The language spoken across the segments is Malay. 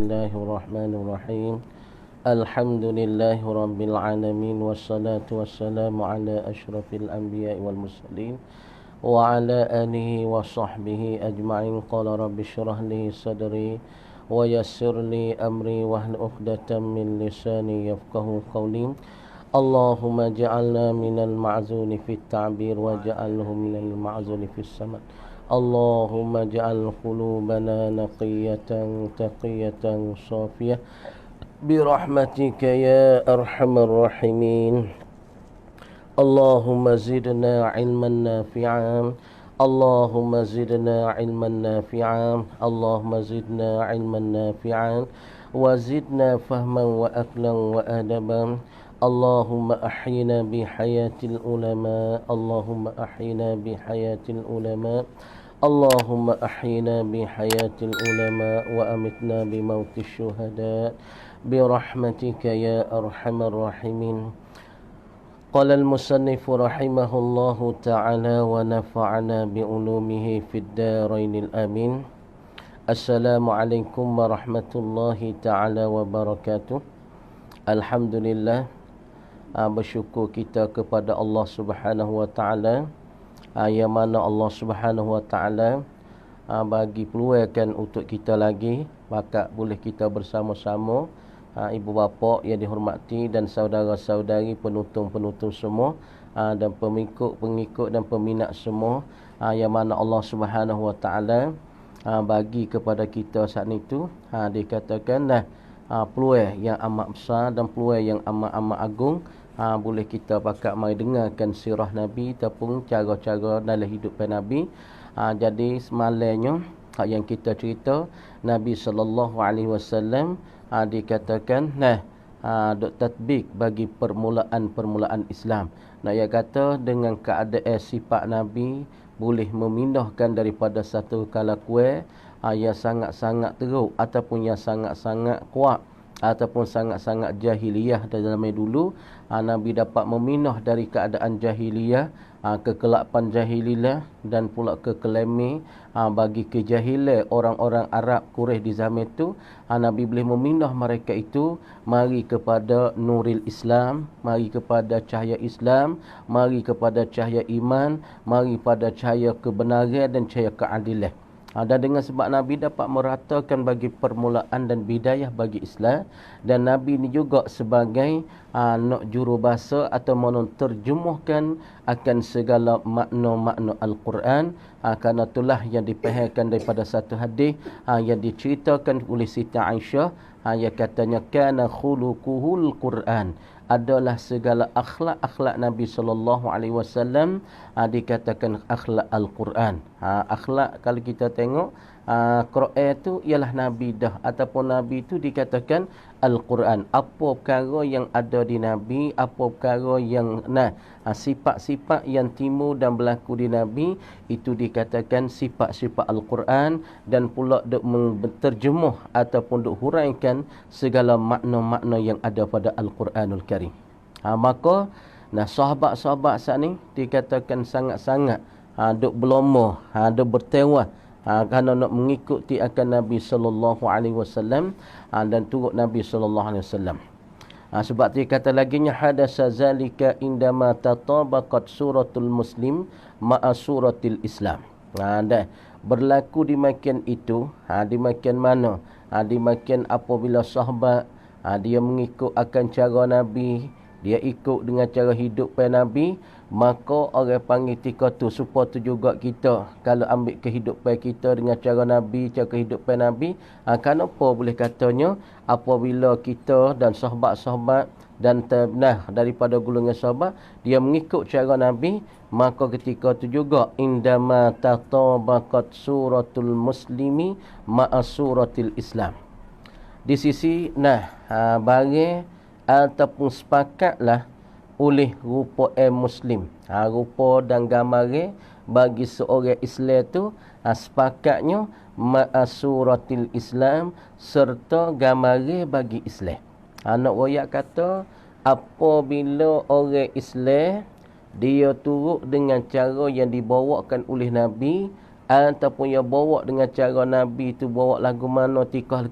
Bismillahirrahmanirrahim. Alhamdulillahi rabbil alamin wassalatu wassalamu ala asyrafil anbiya'i wal mursalin wa ala alihi wa sahbihi ajma'in. Qala rabbi shrah li sadri wa yassir li amri wahlul 'uqdatam min lisani yafqahu qawli. Allahumma ja'alna minal ma'zuni fit ta'bir wa ja'alhu minal ma'zuni fis samad. Allahumma ja'al qulubana naqiyatan taqiyatan safiyah birahmatika ya arhamar rahimin. Allahumma zidna ilman nafi'an. Allahumma zidna ilman nafi'an. Allahumma zidna ilman nafi'an wa zidna fahman wa aqlan wa adaban. Allahumma ahyina bi hayatil ulama. Allahumma ahyina bi hayatil ulama. Allahumma ahyina bi hayatil ulama wa amitna bi mautis syuhada bi rahmatika ya arhamar rahimin. Qala al-musannif rahimahullahu ta'ala wa nafa'ana bi ulumihi fid darainil amin. Assalamualaikum warahmatullahi ta'ala wabarakatuh. Alhamdulillah, bersyukur kita kepada Allah Subhanahu wa taala, yang mana Allah Subhanahu wa taala bagi peluangkan untuk kita lagi bakat boleh kita bersama-sama, ibu bapa yang dihormati dan saudara-saudari penonton-penonton semua, dan pengikut-pengikut dan peminat semua, yang mana Allah Subhanahu wa taala bagi kepada kita saat itu, dikatakanlah peluang yang amat besar dan peluang yang amat agung. Boleh kita pakat mari dengarkan sirah Nabi ataupun cara-cara dalam hidup Nabi. Jadi semalamnya yang kita cerita Nabi SAW dikatakan dok tatbik bagi permulaan Islam. Ia kata dengan keadaan sifat Nabi boleh memindahkan daripada satu kelakuan yang sangat-sangat teruk ataupun yang sangat-sangat kuat ataupun sangat-sangat jahiliyah dalam zaman dulu. Nabi dapat memindah dari keadaan jahiliyah, kekelapan jahiliyah dan pula kekelemi bagi kejahilan orang-orang Arab Quraisy di zaman itu. Nabi boleh memindah mereka itu mari kepada nuril Islam, mari kepada cahaya Islam, mari kepada cahaya iman, mari pada cahaya kebenaran dan cahaya keadilan. Dan dengan sebab Nabi dapat meratakan bagi permulaan dan bidayah bagi Islam, dan Nabi ini juga sebagai nak jurubahasa atau menerjemahkan akan segala makna-makna Al-Quran. Kerana itulah yang dipahamkan daripada satu hadis yang diceritakan oleh Siti Aisyah, yang katanya kana khuluquhul Quran, adalah segala akhlak-akhlak Nabi SAW dikatakan akhlak Al-Quran. Akhlak kalau kita tengok Quran itu ialah Nabi dah, ataupun Nabi itu dikatakan Al-Quran. Apa perkara yang ada di Nabi, apa perkara yang sifat-sifat yang timbul dan berlaku di Nabi, itu dikatakan sifat-sifat Al-Quran. Dan pula duk menterjemuh ataupun duk huraikan segala makna-makna yang ada pada Al-Quranul Karim. Maka sahabat-sahabat saat ni dikatakan sangat-sangat duk berlomba, duk bertewah kerana nak mengikuti akan Nabi sallallahu alaihi wasallam dan turut Nabi sallallahu alaihi wasallam. Sebab dia kata laginya hadasa zalika indama tatabaqat suratul muslim ma'a suratil Islam. Dan berlaku demikian itu, demikian mana? Demikian apabila sahabat dia mengikut akan cara Nabi, dia ikut dengan cara hidup Nabi, maka orang panggil tika tu supaya tu juga kita kalau ambil kehidupan kita dengan cara Nabi, cara kehidupan Nabi. Kenapa boleh katanya apabila kita dan sahabat-sahabat dan daripada golongan sahabat dia mengikut cara Nabi, maka ketika tu juga indama tatabaqat suratul muslimi ma'a suratil Islam. Di sisi bagi ataupun sepakatlah oleh rupa muslim, rupa dan gambar bagi seorang Islam tu sepakatnya ma'asuratil Islam serta gambar bagi Islam. Nak royak kata apabila orang Islam dia turut dengan cara yang dibawakan oleh Nabi, ataupun ia bawa dengan cara Nabi tu, bawa lagu mana, tikah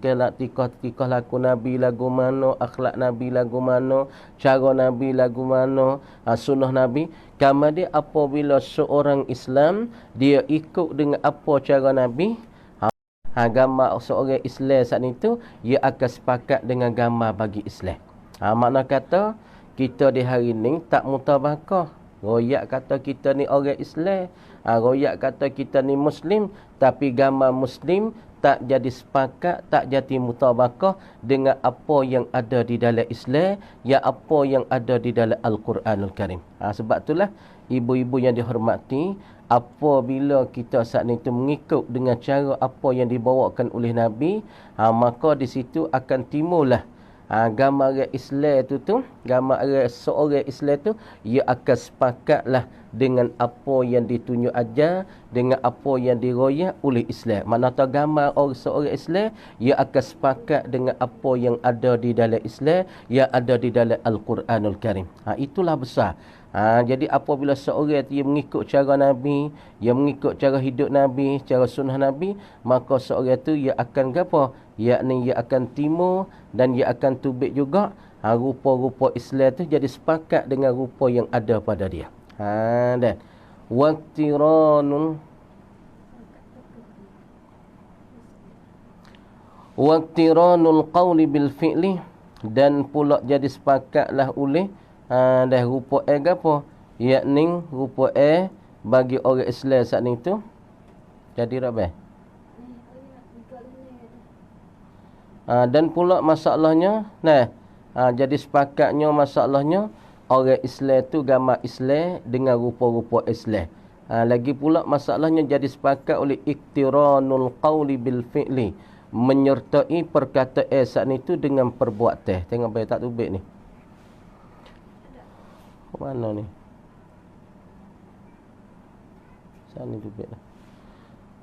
lagu Nabi lagu mana, akhlak Nabi lagu mana, cara Nabi lagu mana, sunnah Nabi. Kemudian apabila seorang Islam dia ikut dengan apa cara Nabi, gambar seorang Islam saat itu, ia akan sepakat dengan gambar bagi Islam. Makna kata kita di hari ni tak mutabakah. Royak kata kita ni orang Islam, royak kata kita ni Muslim, tapi gambar Muslim tak jadi sepakat, tak jadi mutabakah dengan apa yang ada di dalam Islam, ya apa yang ada di dalam Al-Quranul Karim. Sebab itulah ibu-ibu yang dihormati, apabila kita saat ini mengikut dengan cara apa yang dibawakan oleh Nabi, maka di situ akan timbullah gambar Islam tu, gambar seorang Islam tu, ia akan sepakatlah dengan apa yang ditunjuk ajar, dengan apa yang diroyak oleh Islam. Manakala gambar seorang Islam, ia akan sepakat dengan apa yang ada di dalam Islam, yang ada di dalam Al-Quranul Karim. Itulah besar. Jadi apabila seorang dia mengikut cara Nabi, dia mengikut cara hidup Nabi, cara sunnah Nabi, maka seorang tu ia akan apa? Yakni ia akan timur dan ia akan tubik juga rupa-rupa Islam tu jadi sepakat dengan rupa yang ada pada dia. Dan waqtiranul qawli bil fi'li, dan pula jadi sepakatlah oleh dah rupa apa? Yakni rupa bagi orang Islam saat ni tu jadi apa? Dan pula masalahnya, jadi sepakatnya masalahnya orang Islam tu gambar Islam dengan rupa-rupa Islam. Lagi pula masalahnya jadi sepakat oleh iktiranul qawli bil fi'li, menyertai perkataan saat ni tu dengan perbuatan. Tengok baik tak tubik ni. Mana ni? Saat ni tubik lah.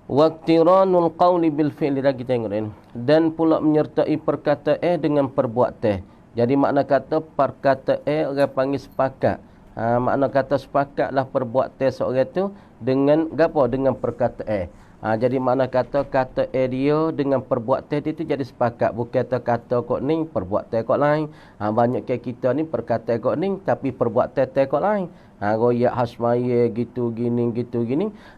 Waqtiranul qawli bil fi'li, lagi tengok ni. Dan pula menyertai perkataan dengan perbuatan. Jadi makna kata perkataan orang panggil sepakat. Makna kata sepakatlah perbuatan seorang tu dengan apa? Dengan perkataan. Jadi makna kata dia dengan perbuatan dia tu jadi sepakat. Bukan kata kok ni, perbuatan kok lain. Banyak kita ni perkataan kok ni, tapi perbuatan kok lain. Royak khas semaya gitu gini.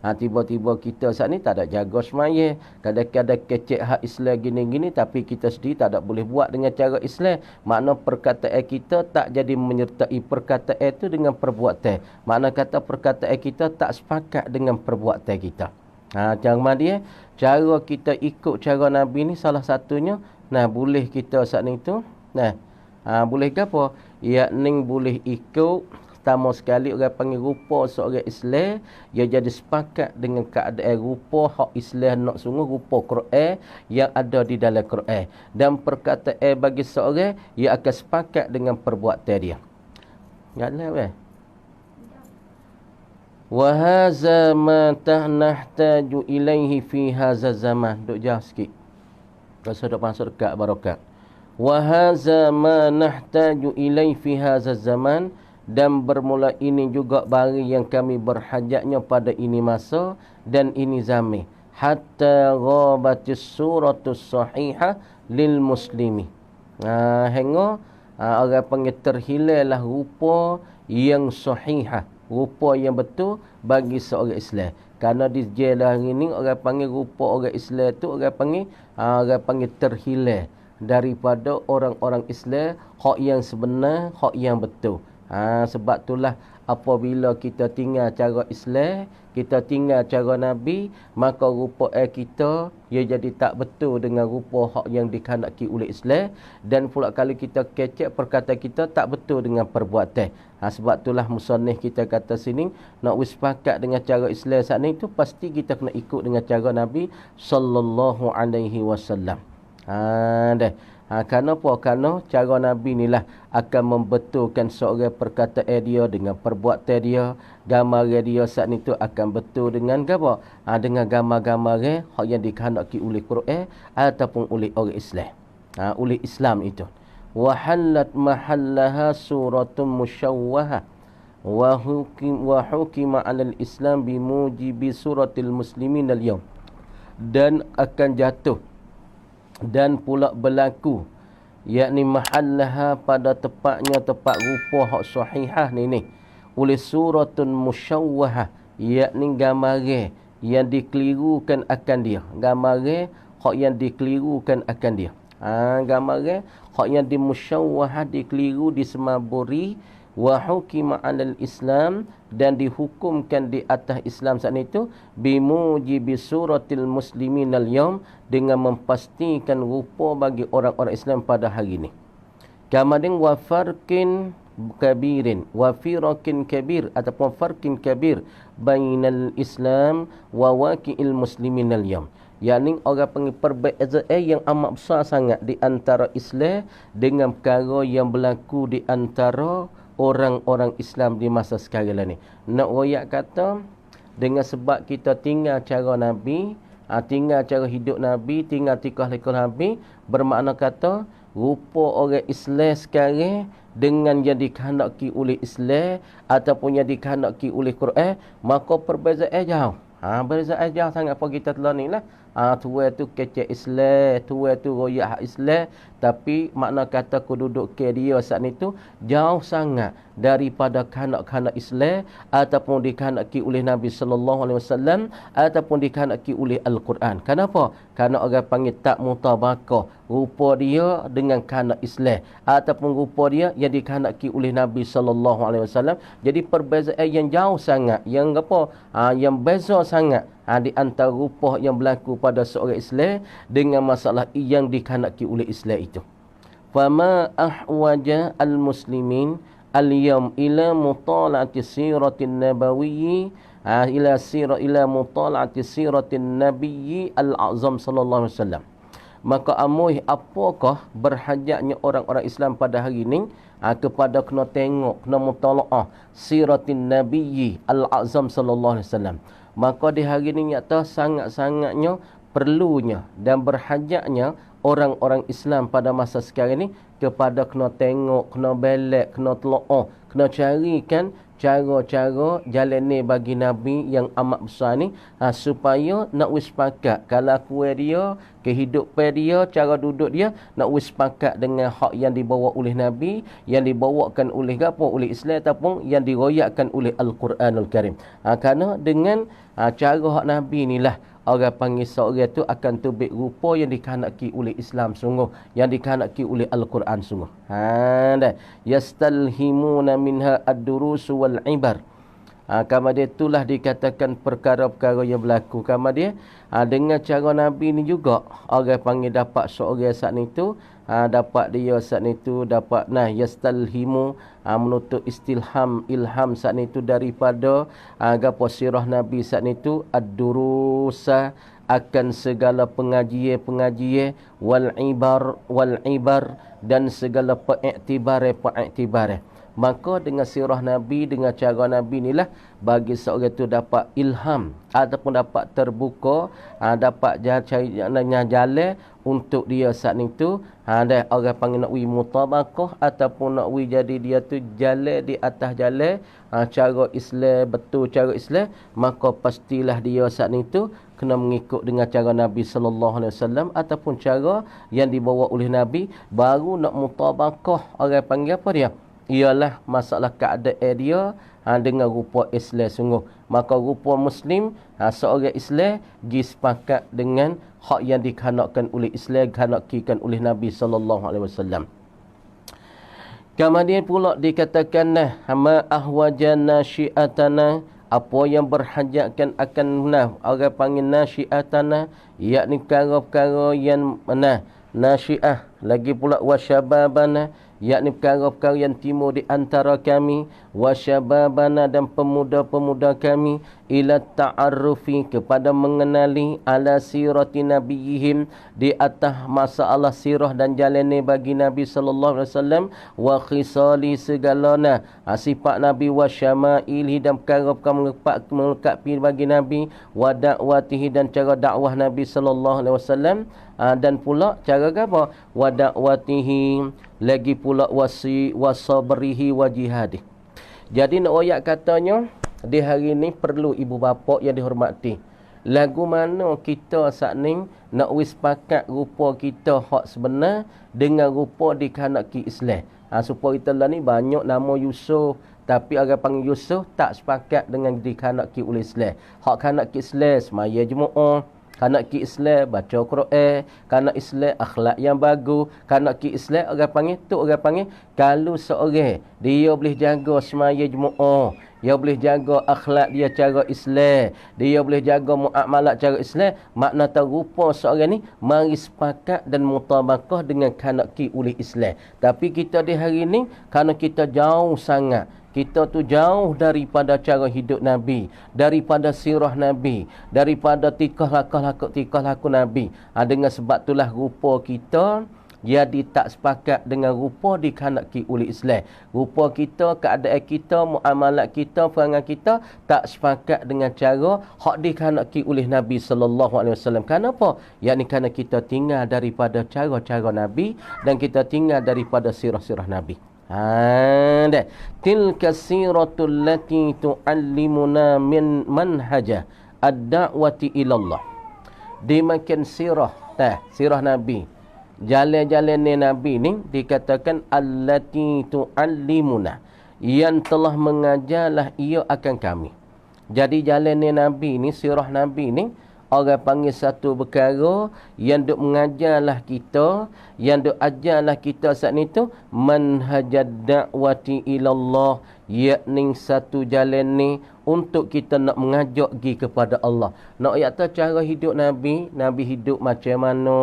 Tiba-tiba kita saat ni tak ada jaga semaya. Kadang-kadang kecek hak Islam gini-gini, tapi kita sendiri tak ada boleh buat dengan cara Islam. Makna perkataan kita tak jadi menyertai perkataan itu dengan perbuatan. Makna kata perkataan kita tak sepakat dengan perbuatan kita. Jangan dia, cara kita ikut cara Nabi ni salah satunya, boleh kita saat ni tu, boleh ke apa? Yakni boleh ikut, pertama sekali orang panggil rupa seorang Islam, dia jadi sepakat dengan keadaan rupa hak Islam nak sungguh, rupa Quran yang ada di dalam Quran. Dan perkataan bagi seorang, ia akan sepakat dengan perbuatan dia. Jalan wa hadza ma nahtaju ilaihi fi hadza zaman. Duk jauh sikit. Rasa duk masuk dekat barakat. Wa hadza ma nahtaju ilaihi fi hadza zaman, dan bermula ini juga bari yang kami berhajatnya pada ini masa dan ini zaman. Hatta ghabatis suratus sahihah lil muslimi. Hingga orang panggil terhilallah rupa yang sahihah, rupa yang betul bagi seorang Islam. Kerana di jelah hari ini orang panggil rupa orang Islam tu orang panggil terhilang daripada orang-orang Islam, hak yang sebenar, hak yang betul. Sebab itulah apabila kita tinggal cara Islam, kita tinggal cara Nabi, maka rupa kita ia jadi tak betul dengan rupa hak yang dikehendaki oleh Islam. Dan pula kalau kita kecek perkataan kita tak betul dengan perbuatan. Sebab itulah musannif kita kata sini, nak sepakat dengan cara Islam saat ni tu pasti kita kena ikut dengan cara Nabi sallallahu alaihi wasallam. Kerana apa? Kerana cara Nabi inilah akan membetulkan seorang perkataan dia dengan perbuatan dia. Gambar dia saat ni tu akan betul dengan apa? Dengan gambar-gambar hak yang dikehendaki oleh Quran ataupun oleh orang Islam. Oleh Islam itu. Wa hallat mahallaha suratun musyawwahah. wa hukima 'alal Islam bimujibi suratil muslimin al-yawm, dan akan jatuh dan pula berlaku, yakni mahallaha pada tepatnya tepat rupa hak sahihah ni oleh suratun musyawwahah, yakni gambar yang dikelirukan akan dia, gambar hak yang dikelirukan akan dia. Gambar hak yang dimusyawwahah, dikeliru, disemaburi. Wa hukima 'alal Islam, dan dihukumkan di atas Islam saat itu bimujibi suratil muslimin al-yawm, dengan mempastikan rupa bagi orang-orang Islam pada hari ini. Kemudian wa farqin kabirin wa firaqin kabir ataupun farqin kabir bainal Islam wa waqi'il muslimin al-yawm, yakni orang panggil perbezaan yang amat besar sangat di antara Islam dengan perkara yang berlaku di antara orang-orang Islam di masa sekarang ni. Nak royak kata, dengan sebab kita tinggal cara Nabi, tinggal cara hidup Nabi, tinggal tikah lekah Nabi, bermakna kata rupa orang Islam sekarang dengan yang dikehendaki oleh Islam ataupun yang dikehendaki oleh Quran, maka perbezaan jauh. Berbezaan jauh sangat apa kita telah ni lah. Tua tu kecek Islam, tua tu royak hak Islam, tapi makna kata keduduk ke dia saat itu jauh sangat daripada kanak-kanak Islam ataupun dikehendaki oleh Nabi sallallahu alaihi wasallam ataupun dikehendaki oleh Al-Quran. Kenapa? Kerana orang panggil tak mutabakah rupa dia dengan kanak Islam ataupun rupa dia yang dikehendaki oleh Nabi sallallahu alaihi wasallam. Jadi perbezaan yang jauh sangat, yang apa? Yang beza sangat di antara rupa yang berlaku pada seorang Islam dengan masalah yang dikehendaki oleh Islam itu. Fama ahwaja al-muslimin al-yawm ila mutala'ati siratin nabawiyyi ila mutala'ati siratin nabiyyi al-azam sallallahu alaihi wasallam. Maka apakah berhajatnya orang-orang Islam pada hari ini kepada kena tengok, kena mutala'ah siratin nabiyyi al-azam sallallahu alaihi wasallam. Maka di hari ini nyata sangat-sangatnya perlunya dan berhajatnya orang-orang Islam pada masa sekarang ini kepada kena tengok, kena belak, kena tela'ah, kena carikan cara-cara jalan ni bagi Nabi yang amat besar ni, supaya nak sepakat kelakuan dia, kehidupan dia, cara duduk dia nak sepakat dengan hak yang dibawa oleh Nabi, yang dibawakan oleh apa? Oleh Islam ataupun yang diroyakkan oleh Al-Quranul Karim. Kerana dengan cara hak Nabi inilah orang panggil seorang tu akan tubik rupa yang dikehendaki oleh Islam sungguh, yang dikehendaki oleh Al-Quran sungguh. Yastalhimuna minha ad-durus wal ibar. Kemudian itulah dikatakan perkara-perkara yang berlaku. Kemudian dengan cara Nabi ni juga orang panggil dapat seorang saat itu, dapat dia saat itu dapat yastalhimu, menuntut ilham saat itu daripada gapo sirah Nabi saat itu ad-durusa, akan segala pengajian wal ibar dan segala pengiktibar. Maka dengan sirah Nabi, dengan cara Nabi inilah bagi seorang itu dapat ilham ataupun dapat terbuka, dapat cari jalan untuk dia saat itu. Ada orang panggil nak mutabakah ataupun nak jadi dia tu jalan di atas jalan cara Islam, betul cara Islam, maka pastilah dia saat itu kena mengikut dengan cara Nabi sallallahu alaihi wasallam ataupun cara yang dibawa oleh Nabi. Baru nak mutabakah orang panggil apa dia? Ialah masalah keadaan dia dengan rupa Islam sungguh. Maka rupa Muslim, seorang Islam sepakat dengan hak yang dikehendakkan oleh Islam, dikehendakkan oleh Nabi sallallahu alaihi wasallam. Kemudian pula dikatakan ma ahwajana syi'atana, apa yang berhajatkan akan orang panggil nasyiatana, yakni perkara-perkara yang nasyiah, lagi pula wasyababana, yakni perkara-perkara yang timur di antara kami, wasyababana, dan pemuda-pemuda kami, ila ta'arrufi, kepada mengenali, ala sirati nabiyihim, di atas masalah sirah dan jalan bagi Nabi sallallahu alaihi wasallam, wa khisali, segalana sifat Nabi, wa syama'ilhi, dan perkara-perkara melengkapi bagi Nabi, wa da'watihi, dan cara dakwah Nabi sallallahu alaihi wasallam, dan pula cara apa? Wa da'watihi, lagi pula wasabrihi wa jihadih. Jadi nak royak katanya, di hari ni perlu ibu bapa yang dihormati. Lagu mana kita saat ni nak wis pakat rupa kita hak sebenar dengan rupa dikehendaki Islam. Supaya kita lah ni banyak nama Yusuf, tapi orang panggil Yusuf tak sepakat dengan dikehendaki oleh Islam. Hak kehendaki Islam semaya Jumaat, kehendaki Islam baca Quran, kehendaki Islam akhlak yang bagus, kehendaki Islam orang panggil kalau seorang dia boleh jaga semaya Jumaat, dia boleh jaga akhlak dia cara Islam, dia boleh jaga muamalat cara Islam, makna rupa seorang ni mari sepakat dan mutabakah dengan kehendaki oleh Islam. Tapi kita di hari ni kerana kita jauh sangat, kita tu jauh daripada cara hidup Nabi, daripada sirah Nabi, daripada tingkah laku Nabi. Dengan sebab itulah rupa kita jadi tak sepakat dengan rupa dikehendaki oleh Islam. Rupa kita, keadaan kita, muamalat kita, perangai kita tak sepakat dengan cara hak dikehendaki oleh Nabi sallallahu alaihi wasallam. Kenapa? Yakni kerana kita tinggal daripada cara-cara Nabi dan kita tinggal daripada sirah-sirah Nabi. Tilka siratul lati tuallimuna min manhajah ad-da'wati ilallah. Dimakan sirah Nabi, jalan-jalan Nabi ni dikatakan allati tuallimuna, yang telah mengajarlah ia akan kami. Jadi jalan Nabi ni, sirah Nabi ni, orang panggil satu perkara yang duk mengajarlah kita, yang duk ajarlah kita saat ni tu manhajad da'wati ilallah, yakni satu jalan ni untuk kita nak mengajak pergi kepada Allah. Nak tahu cara hidup Nabi, Nabi hidup macam mana,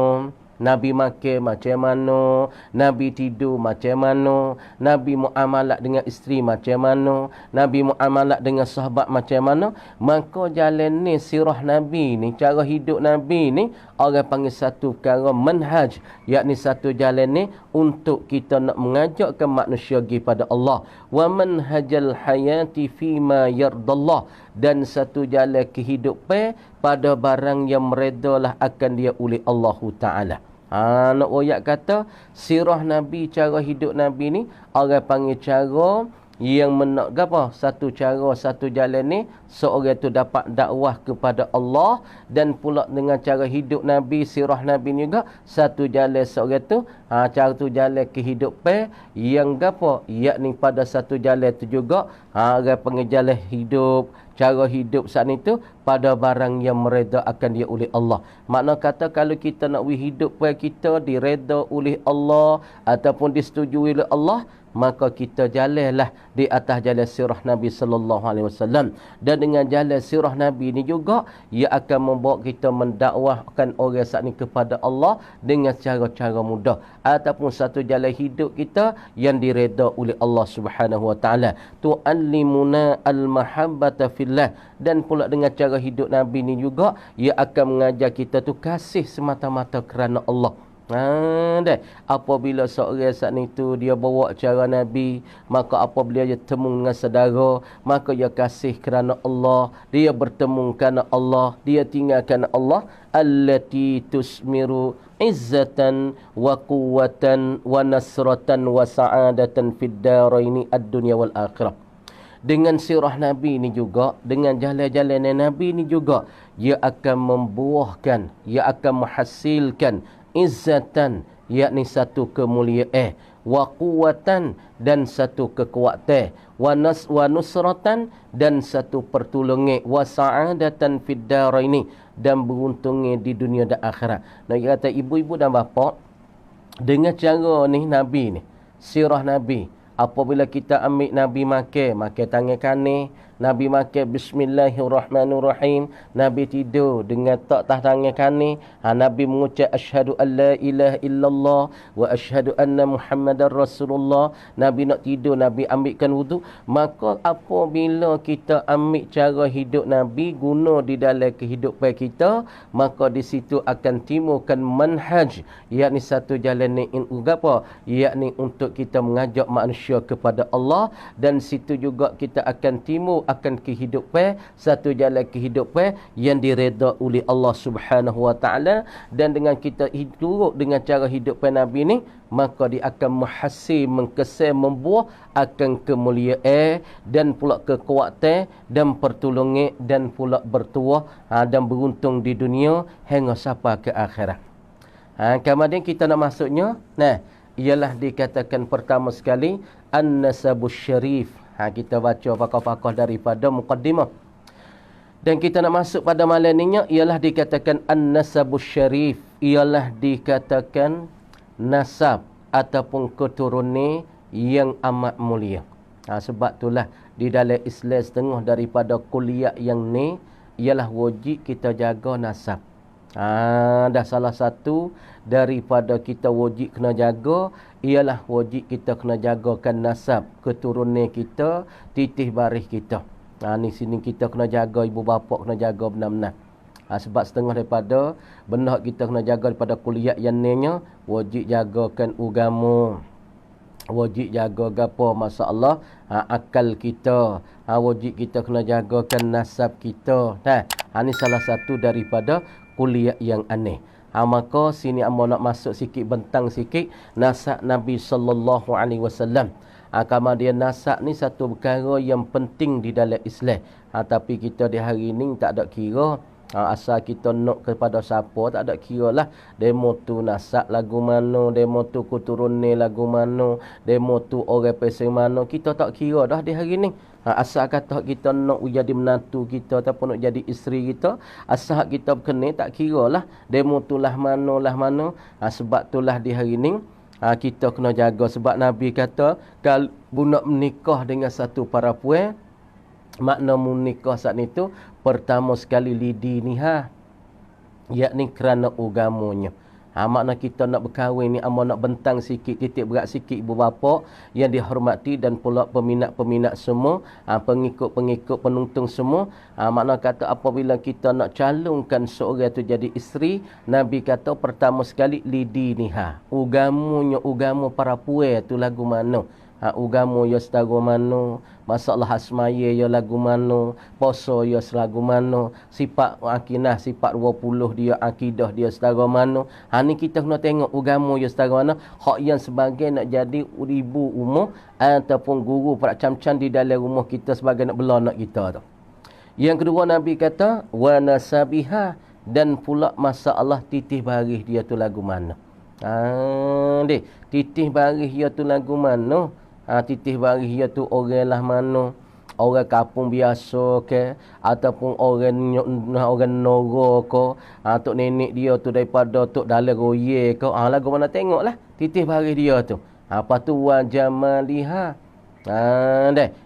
Nabi makan macam mana, Nabi tidur macam mana, Nabi muamalat dengan isteri macam mana, Nabi muamalat dengan sahabat macam mana. Maka jalan ni, sirah Nabi ni, cara hidup Nabi ni, orang panggil satu perkara manhaj, yakni satu jalan ni untuk kita nak mengajakkan manusia pergi pada Allah. Wa manhajal hayati fima yardallah, dan satu jalan kehidupan pada barang yang meredalah akan dia oleh Allah Ta'ala. Nak royak kata sirah Nabi, cara hidup Nabi ni orang panggil cara yang satu cara, satu jalan ni seorang tu dapat dakwah kepada Allah, dan pula dengan cara hidup Nabi, sirah Nabi ni juga satu jalan seorang tu cara tu jalan kehidupan yang yakni pada satu jalan tu juga orang panggil jalan hidup, cara hidup saat itu pada barang yang mereda akan dia oleh Allah. Makna kata kalau kita nak hidup kita direda oleh Allah ataupun disetujui oleh Allah, maka kita jalanlah di atas jalan sirah Nabi sallallahu alaihi wasallam. Dan dengan jalan sirah Nabi ni juga ia akan membawa kita mendakwahkan orang saat ni kepada Allah dengan cara-cara mudah, ataupun satu jalan hidup kita yang direda oleh Allah Subhanahu wa taala. Tu'allimuna al-mahabbata fillah, dan pula dengan cara hidup Nabi ni juga ia akan mengajar kita tu kasih semata-mata kerana Allah. Apabila seorang saat itu dia bawa cara Nabi, maka apabila dia temu dengan saudara, maka dia kasih kerana Allah, dia bertemu kerana Allah, dia tinggal kerana Allah. Allati tusmiru izzatan wa quwwatan wa nasratan wa sa'adatan fid daraini ad-dunya wal akhirah. Dengan sirah Nabi ni juga, dengan jalan-jalan Nabi ni juga, ia akan membuahkan, ia akan menghasilkan izzatan, yakni satu kemuliaan, wa quwwatan, dan satu kekuatan, wa nusratan, dan satu pertolongan, wa sa'adatan fid daraini, dan beruntungnya di dunia dan akhirat. Nak kata ibu-ibu dan bapa, dengan cara ni Nabi ni, sirah Nabi, apabila kita ambil Nabi makan tangan kanan, Nabi makan bismillahirrahmanirrahim, Nabi tidur dengan tak tangan kanan, Nabi mengucap asyhadu an la ilaha illallah wa asyhadu anna muhammadar rasulullah. Nabi nak tidur, Nabi ambilkan wudu. Maka apabila kita ambil cara hidup Nabi guna di dalam kehidupan kita, maka di situ akan timbulkan manhaj, yakni satu jalan ni yakni untuk kita mengajak manusia kepada Allah, dan situ juga kita akan timbul akan kehidupan, satu jalan kehidupan yang diredha oleh Allah Subhanahu Wa Taala. Dan dengan kita hidup dengan cara hidupan Nabi ni, maka dia akan menghasil, mengkesan, membuah akan kemuliaan dan pula kekuatan dan pertolongan dan pula bertuah dan beruntung di dunia hingga sampai ke akhirat. Kemudian kita nak masuknya, ialah dikatakan pertama sekali An-Nasabus Syarif. Kita baca pakar-pakar daripada muqaddimah. Dan kita nak masuk pada malam ni ialah dikatakan An-Nasabus Syarif, ialah dikatakan nasab ataupun keturunan yang amat mulia. Sebab itulah di dalam Islam setengah daripada kuliah yang ni ialah wajib kita jaga nasab. Dah salah satu daripada kita wajib kena jaga ialah wajib kita kena jagakan nasab, keturunan kita, titih baris kita. Ni sini kita kena jaga, ibu bapa kena jaga benar-benar. Sebab setengah daripada benda kita kena jaga daripada kuliah yang ni wajib jagakan agama, wajib jaga gapo masalah akal kita, wajib kita kena jagakan nasab kita. Ni salah satu daripada kuliah yang aneh. Maka sini amba nak masuk sikit, bentang sikit nasab Nabi sallallahu alaihi wasallam. Kemudian nasab ni satu perkara yang penting di dalam Islam. Tapi kita di hari ni tak ada kira. Asal kita nak kepada siapa tak ada kira lah. Demo tu nasab lagu mana, demo tu keturunan lagu mana, demo tu orang peseng mana, kita tak kira dah di hari ni. Asal kata kita nak jadi menantu kita ataupun nak jadi isteri kita, asal kita berkenal tak kira lah. Demo tu lah mana. Sebab tu lah di hari ni kita kena jaga. Sebab Nabi kata kalau nak menikah dengan satu perempuan, makna menikah saat itu pertama sekali lidi niha, yakni kerana agamanya. Makna kita nak berkahwin ni, amba nak bentang sikit, titik berat sikit ibu bapa yang dihormati dan pula peminat-peminat semua, pengikut-pengikut penonton semua. Makna kata apabila kita nak calonkan seorang tu jadi isteri, Nabi kata pertama sekali lidi niha, agamanya, agama para puai tu lagu mana. Agama ya setagu mana, masalah asmaya ya lagu mana, puasa ya selagu mana, sifat akidah, sifat 20 dia, akidah dia setagu mana. Ni kita kena tengok agama ya setagu mana. Hak yang sebagai nak jadi ibu umur ataupun guru percamcan di dalam rumah kita sebagai nak bela anak kita tu. Yang kedua Nabi kata wa nasabiha, dan pula masalah titih baris dia tu lagu mana. Titih baris dia tu lagu mana. Titih baris dia tu orang lah mana, orang kampung biasa ke ataupun orang Nora ke, tok nenek dia tu daripada tok dalam roye ke, lagu mana tengoklah titih baris dia tu. Apa tu wa jamaliha.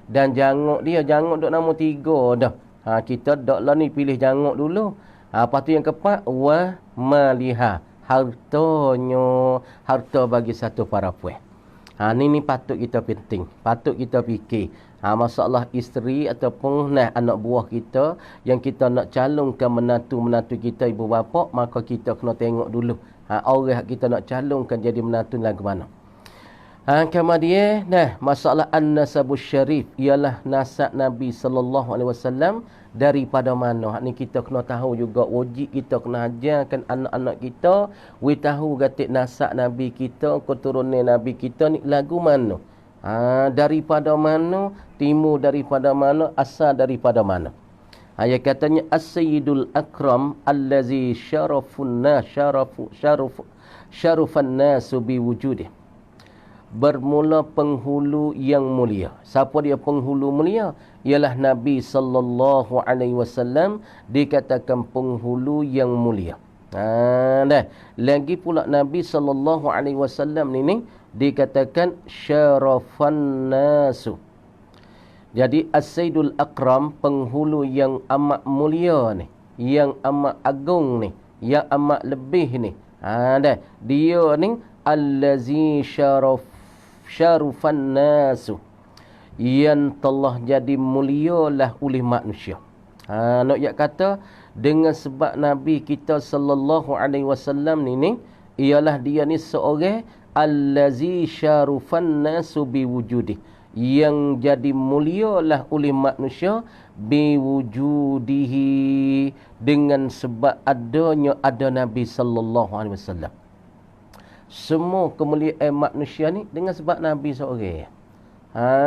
Dan janguk dia, janguk duk nama 3 dah. Kita daklah ni pilih janguk dulu. Apa tu yang keempat wa maliha, hartanya, harta bagi satu perempuan. Ni patut kita penting, patut kita fikir. Masalah isteri ataupun anak buah kita yang kita nak calonkan menantu-menantu kita, ibu bapa, maka kita kena tengok dulu orang kita nak calonkan jadi menantu lagu mana. Kemudian masalah An-Nasabus Syarif ialah nasab Nabi sallallahu alaihi wasallam daripada mana. Ni kita kena tahu juga, wajib kita kena ajarkan anak-anak kita tahu gatik nasab Nabi kita, keturunan Nabi kita ni lagu mana. Daripada mana, timur daripada mana, asal daripada mana. Ayat katanya as-sayyidul akram allazi syarafun nasu biwujudih. Bermula penghulu yang mulia. Siapa dia penghulu mulia? Ialah Nabi sallallahu alaihi wasallam, dikatakan penghulu yang mulia. Lagi pula Nabi sallallahu alaihi wasallam ni dikatakan syarafan nasu. Jadi as-sayyidul akram, penghulu yang amat mulia ni, yang amat agung ni, yang amat lebih ni. Dia ni allazi syarufan nasu, yang telah jadi mulialah oleh manusia. Nak kata dengan sebab Nabi kita sallallahu alaihi wasallam ni ialah dia ni seorang allazi syarufan nasu biwujudi, yang jadi mulialah oleh manusia biwujudihi, dengan sebab ada Nabi sallallahu alaihi wasallam. Semua kemuliaan manusia ni dengan sebab Nabi seorang.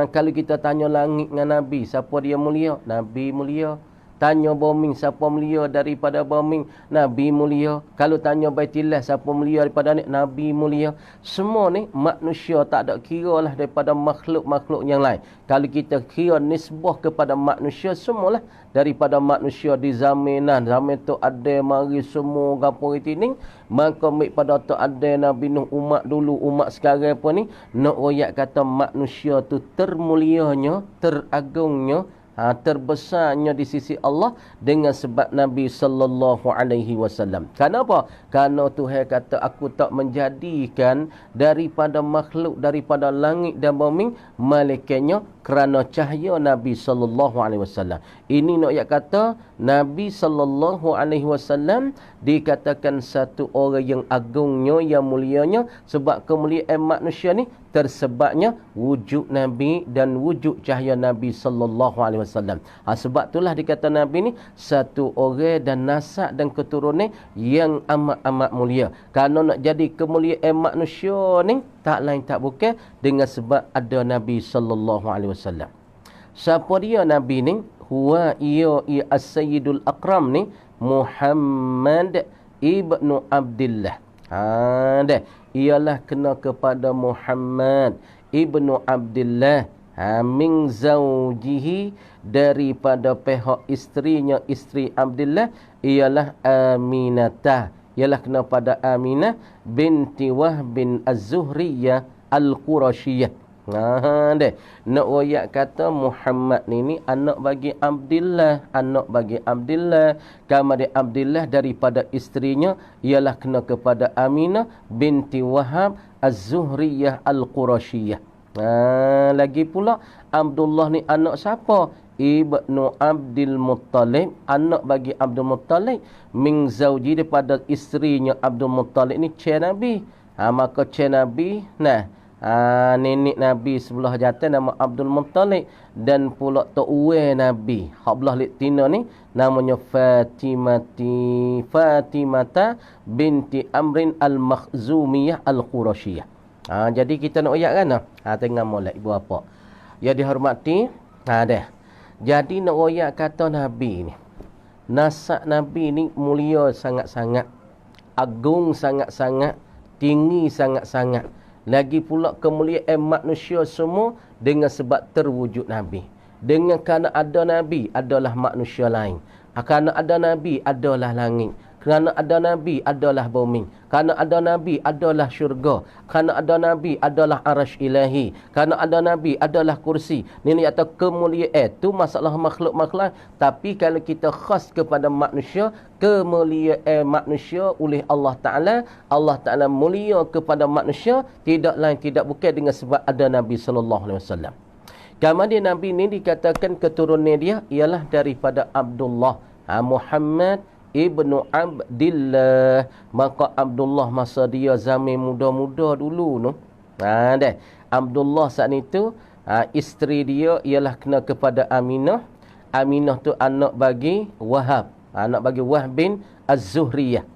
Kalau kita tanya langit dengan Nabi, siapa dia mulia? Nabi mulia. Tanya bumi, siapa mulia daripada bumi? Nabi mulia. Kalau tanya Baitillah, siapa mulia daripada ni? Nabi mulia. Semua ni manusia, tak ada kira lah daripada makhluk-makhluk yang lain. Kalau kita kira nisbah kepada manusia, semualah daripada manusia di zamanan. Zaman tu ada mari semua gapo ini, maka ambil pada tu ada Nabi Nuh, umat dulu, umat sekarang apa ni, nak royak kata manusia tu termulianya, teragungnya, terbesarnya di sisi Allah dengan sebab Nabi sallallahu alaihi wasallam. Kenapa? Kerana Tuhan kata, aku tak menjadikan daripada makhluk, daripada langit dan bumi, melainkan kerana cahaya Nabi sallallahu alaihi wasallam. Ini nak kata Nabi sallallahu alaihi wasallam dikatakan satu orang yang agungnya, yang mulianya, sebab kemuliaan manusia ni tersebabnya wujud Nabi dan wujud cahaya Nabi sallallahu alaihi wasallam. Sebab itulah dikata Nabi ni satu orang dan nasab dan keturunan yang amat-amat mulia. Kerana nak jadi kemuliaan manusia ni tak lain tak bukan dengan sebab ada Nabi sallallahu alaihi wasallam. Siapa dia Nabi ni? Huwa ia as-sayyidul akram ni Muhammad ibnu Abdullah. Dah. Ialah kena kepada Muhammad ibnu Abdullah, min zawjihi, daripada pihak isterinya, isteri Abdullah, ialah Aminatah, ialah kena pada Aminah binti Wahb bin Az-Zuhriyah Al-Qurashiyah. Deh. Nak royak kata Muhammad ni anak bagi Abdullah, anak bagi Abdullah. Kemudian Abdullah daripada isterinya ialah kena kepada Aminah binti Wahab Az-Zuhriyah Al-Qurashiyah. Lagi pula Abdullah ni anak siapa? Ibnu Abdul Muttalib, anak bagi Abdul Muttalib, min zauji, daripada isterinya Abdul Muttalib ni cik Nabi. Maka cik Nabi, nenek Nabi sebelah jantan nama Abdul Muttalib, dan pula tok uwe Nabi hak belah lik tina ni namanya Fatimata binti Amrin Al-Makhzumiyah Al-Qurashiyah. Jadi kita nak ayat kan? Tengok molek ibu apa. Ya dihormati, dah. Jadi nak ayat kata Nabi ni, nasab Nabi ni mulia sangat-sangat, agung sangat-sangat, tinggi sangat-sangat. Lagi pula kemuliaan manusia semua dengan sebab terwujud Nabi. Dengan kerana ada Nabi adalah manusia lain. Kerana ada Nabi adalah langit. Kerana ada Nabi adalah bumi. Kerana ada Nabi adalah syurga. Kerana ada Nabi adalah arash ilahi. Kerana ada Nabi adalah kursi. Ini atau kemuliaan itu masalah makhluk-makhluk. Tapi kalau kita khas kepada manusia, kemuliaan manusia oleh Allah Ta'ala mulia kepada manusia, tidak lain tidak bukan dengan sebab ada Nabi sallallahu alaihi wasallam. Kemudian Nabi ini dikatakan keturunan dia ialah daripada Abdullah, Muhammad ibnu Abdillah. Maka Abdullah masa dia zaman muda-muda dulu tu, dah Abdullah saat itu, isteri dia ialah kena kepada Aminah. Aminah tu anak bagi Wahab, anak bagi Wahb bin Az-Zuhriyah.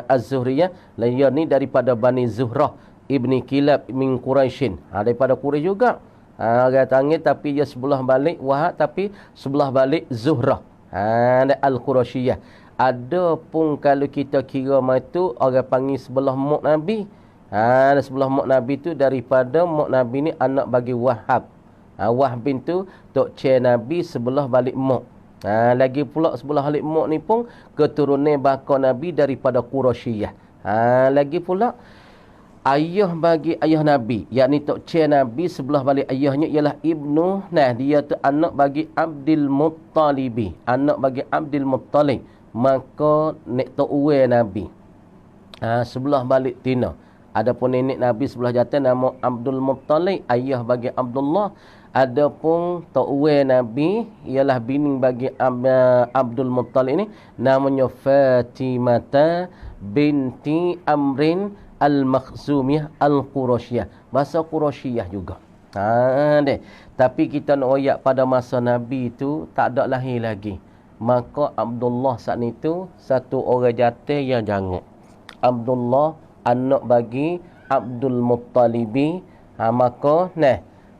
Az-Zuhriyah dia ni daripada Bani Zuhrah ibni Kilab min Quraisyin, daripada Quraisy juga. Orang tangan tapi dia sebelah balik Wahab, tapi sebelah balik Zuhrah, Al-Qurashiyah. Ada pun kalau kita kira itu orang panggil sebelah mak Nabi. Sebelah mak Nabi tu daripada mak Nabi ni anak bagi Wahab. Wahab bin tu tok cik Nabi sebelah balik mak. Lagi pula sebelah balik mak ni pun keturunan bakal Nabi daripada Qurashiyah. Lagi pula ayah bagi ayah Nabi, yakni tok cik Nabi sebelah balik ayahnya ialah Ibnu, dia tu anak bagi Abdul Muttalibi, anak bagi Abdul Muttalib. Maka nek tok uwe Nabi sebelah balik tina. Adapun nenek Nabi sebelah jantan nama Abdul Muttalib, ayah bagi Abdullah. Adapun tok uwe Nabi ialah bini bagi Abdul Muttalib ni namanya Fatimata binti Amrin Al-Makhzumiyah Al-Qurashiyah. Bahasa Qurashiyah juga. Deh. Tapi kita nak royak pada masa Nabi tu tak ada lahir lagi. Maka Abdullah saat itu satu orang jatuh yang janguk. Abdullah anak bagi Abdul Muttalibi. Maka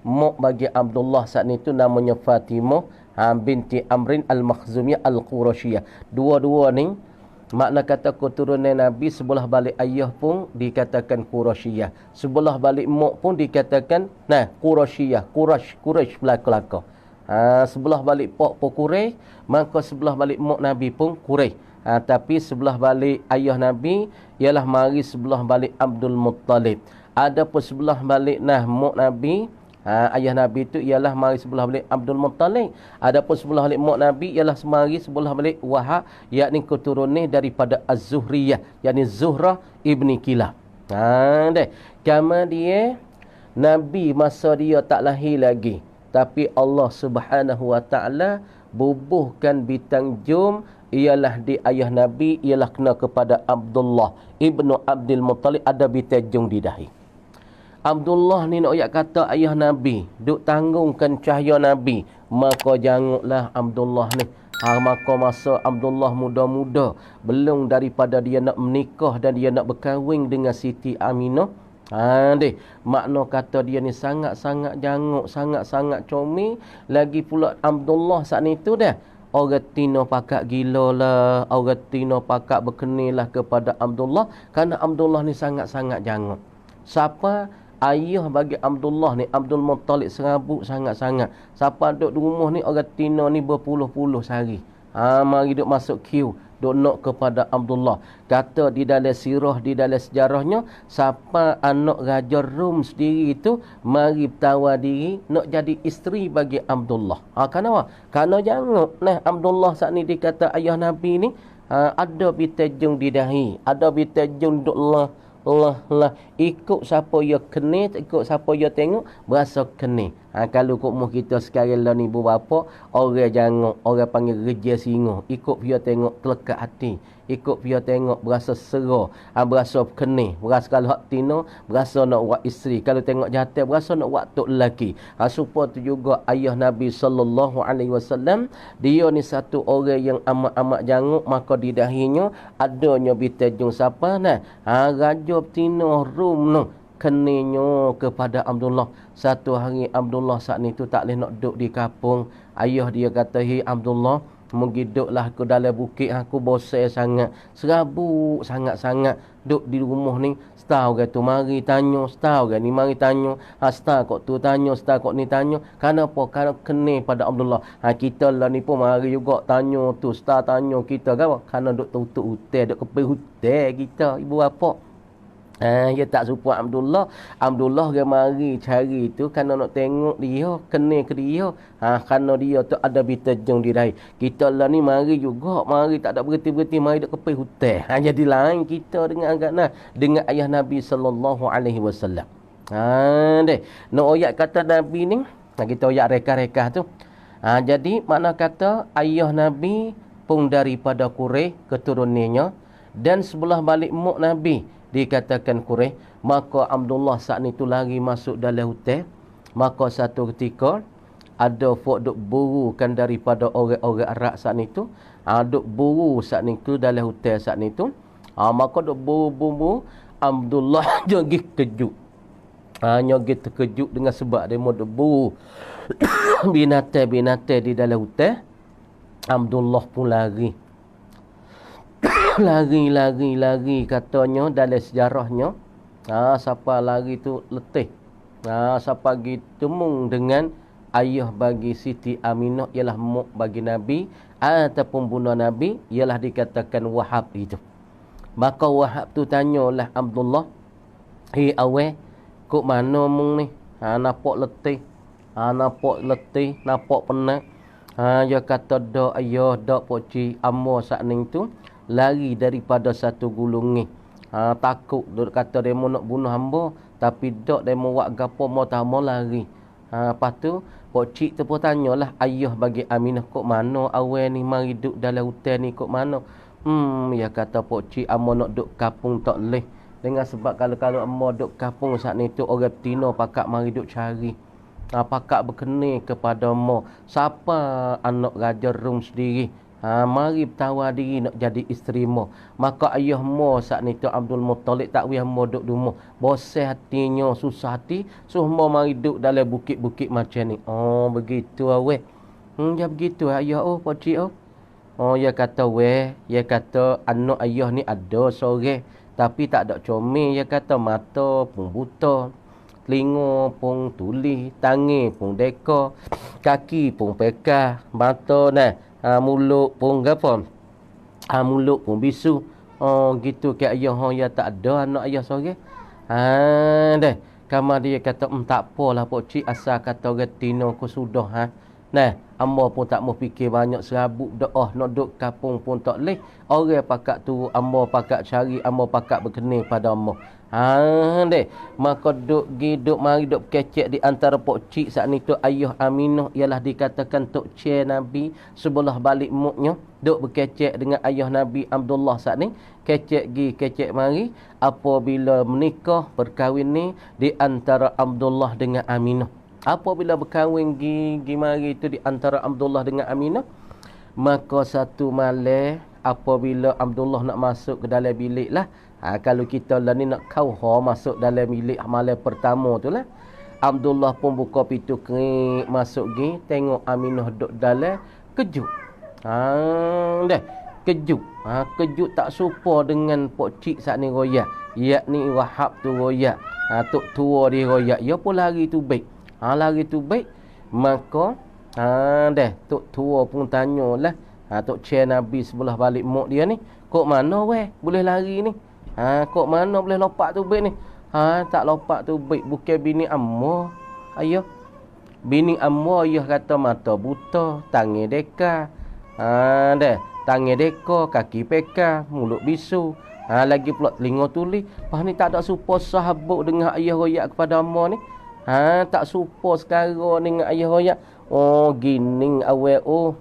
mak bagi Abdullah saat itu namanya Fatimah binti Amrin Al-Makhzumiyah Al-Qurasyiyah. Dua-dua ni makna kata keturunan Nabi, sebelah balik ayah pun dikatakan Qurasyiyah. Sebelah balik mak pun dikatakan Qurasyiyah. Quraisy belaka-laka. Sebelah balik pak pun Quraisy, maka sebelah balik mak Nabi pun Quraisy. Tapi sebelah balik ayah Nabi ialah mari sebelah balik Abdul Muttalib. Adapun sebelah balik mak Nabi, ayah Nabi itu ialah mari sebelah balik Abdul Muttalib. Adapun sebelah balik mak Nabi ialah mari sebelah balik Wahab, yakni keturunan daripada Az-Zuhriyah, yakni Zuhrah ibni Kilab. Kama dia Nabi masa dia tak lahir lagi, tapi Allah Subhanahu wa taala bubuhkan bintang jum ialah di ayah Nabi, ialah kena kepada Abdullah ibnu Abdul Muttalib, ada bintang jum di dahi. Abdullah ni nak kata ayah Nabi, duk tanggungkan cahaya Nabi, maka janguklah Abdullah ni. Maka masa Abdullah muda-muda, belum daripada dia nak menikah dan dia nak berkahwin dengan Siti Aminah. Makna kata dia ni sangat-sangat janguk, sangat-sangat comel. Lagi pula Abdullah saat itu dah orang tino pakak gila lah, orang tino pakak berkenilah kepada Abdullah, kerana Abdullah ni sangat-sangat janguk. Siapa ayah bagi Abdullah ni, Abdul Muttalib, serabut sangat-sangat. Siapa duduk di rumah ni, orang tino ni berpuluh-puluh sehari. Mari duduk masuk queue, duduk nak kepada Abdullah. Kata di dalam sirah, di dalam sejarahnya, siapa anak Raja Rum sendiri itu, mari bertawar diri, nak jadi isteri bagi Abdullah. Kenapa? Kerana jangan, Abdullah saat ni dikata ayah Nabi ni, ada bitajung di dahi, ada bitajung duduk Allah ikut siapa ya kena, ikut siapa ya tengok berasa kena. Kalau kok mu kita sekarang lah ni ibu bapa, orang jangan, orang panggil reja singa, ikut dia tengok telekat hati, ikut dia tengok berasa sera, berasa kena, berasa kalau hak tino berasa nak buat isteri, kalau tengok jatuh berasa nak buat tok lelaki. Supaya tu juga ayah Nabi sallallahu alaihi wasallam, dia ni satu orang yang amat-amat janguk, maka di dahinya adanya bitajung siapa Raja Tino Rum no kenanya kepada Abdullah. Satu hari Abdullah saat ni tu tak boleh nak duduk di kampung. Ayah dia kata, "Hei Abdullah, mungkin duduklah aku dalam bukit, aku bosan sangat, serabut sangat-sangat duduk di rumah ni." Setahun kata mari tanya, setahun ni mari tanya, setahun kok tu tanya, setahun kok ni tanya. Kenapa? Kerana kena pada Abdullah. Kita lah ni pun mari juga tanya tu, setahun tanya kita kan, kerana duduk tutup hutan, duduk kepi hutan kita, ibu bapa. Dia tak support Abdullah. Abdullah dia mari cari tu kerana nak tengok dia, kena ke dia. Kerana dia tu ada bitajung di dahi. Kita lah ni mari juga, mari tak ada berhenti-berhenti, mari duk kepi hutan. Jadi lain kita dengan dengan ayah Nabi sallallahu alaihi wasallam. Nak ayat kata Nabi ni, kita ayat reka-reka tu. Jadi makna kata ayah Nabi pun daripada Quraisy keturunannya, dan sebelah balik mak Nabi dikatakan Quraisy. Maka Abdullah saat itu lari masuk dalam hutan. Maka satu ketika ada folk duk burukan daripada orang-orang Arab saat itu, duk buru saat itu dalam hutan saat itu. Maka duk buru-buru, Abdullah jogi kejut. Jogi terkejut dengan sebab dia mau duk buru binatang-binatang di dalam hutan. Abdullah pun lari. Lari katanya dalam sejarahnya. Siapa lari tu letih. Siapa pergi temung dengan ayah bagi Siti Aminah, ialah mak bagi Nabi ataupun bunda Nabi, ialah dikatakan Wahab itu. Maka Wahab tu tanyalah Abdullah, "Hei awal, kok mana mung ni? Nampak letih. Nampak penat." Dia kata, "Dak ayah, dak pokcik, amor saat ni tu lari daripada satu gulung ni. Takut dia kata dia mau nak bunuh hamba, tapi dak dia mau buat gapo, mau tak mau lari." Lepas tu pak cik tu pun tanyalah ayah bagi Aminah, "Kok mana awal ni mari duduk dalam hutan ni, kok mana?" Dia kata, "Pak cik, amo nak duduk kampung tak leh. Dengan sebab kalau amo duduk kampung saat ni tu, orang Tino pakak mari duduk cari. pakak berkenih kepada mo. Siapa anak Raja Rum sendiri, mari bertawar diri nak jadi isteri mo. Maka ayah mo saat ni tu Abdul Muttalib tak wiyah mo duk rumah. Bosan hatinya, susah hati, suruh mo mari duk dalam bukit-bukit macam ni. Oh, begitu aweh. Ya begitu ayah. Oh, pak cik oh. Oh, dia kata weh, dia kata anak ayah ni ada seorang tapi tak ada comel. Dia kata mata pun buta, telinga pun tuli, tangan pun deka, kaki pun pekah, mata nah, mulut pun gapo? Mulut pun bisu. Oh, gitu ke ayah dia tak ada anak ayah seorang. Dah. Kamar dia kata tak apalah pak cik, asal kata retina aku sudah Nah, amba pun tak mau fikir banyak serabut doa nak duduk kapung pun tak leh. Orang pakak tu amba pakak cari, amba pakak berkenih pada amba. Deh. Maka duk mari duk kecek di antara pok cik saat ni tu ayah Aminah ialah dikatakan tok cik Nabi sebelah balik muknya. Duk berkecek dengan ayah Nabi Abdullah saat ni. Kecek mari apabila menikah berkahwin ni di antara Abdullah dengan Aminah. Apabila berkahwin gi mari itu di antara Abdullah dengan Aminah, maka satu malam apabila Abdullah nak masuk ke dalam bilik lah, kalau kita lah ni nak masuk dalam bilik malam pertama tu lah, Abdullah pun buka pintu kerik masuk gi, tengok Aminah duduk dalam, kejut. Dah kejut. Kejut tak serupa dengan pok cik saat ni royak, yakni Wahab tu royak, tok tua dia royak, dia pun lari tu baik. Lari tu baik, maka dah tok tua pun tanyalah, tok cik Nabi sebelah balik mak dia ni, kok mana weh boleh lari ni? Kok mana boleh lompat tu baik ni? Tak lompat tu baik, bukan bini amma ayah. Bini amma ayah kata mata buta, tangan deka. Dah tangan deka, kaki peka, mulut bisu. Lagi pula telinga tuli. Pas ni tak ada serupa sahabat dengan ayah royak kepada amma ni. Tak serupa sekarang dengan ayah royak. Oh, gini awal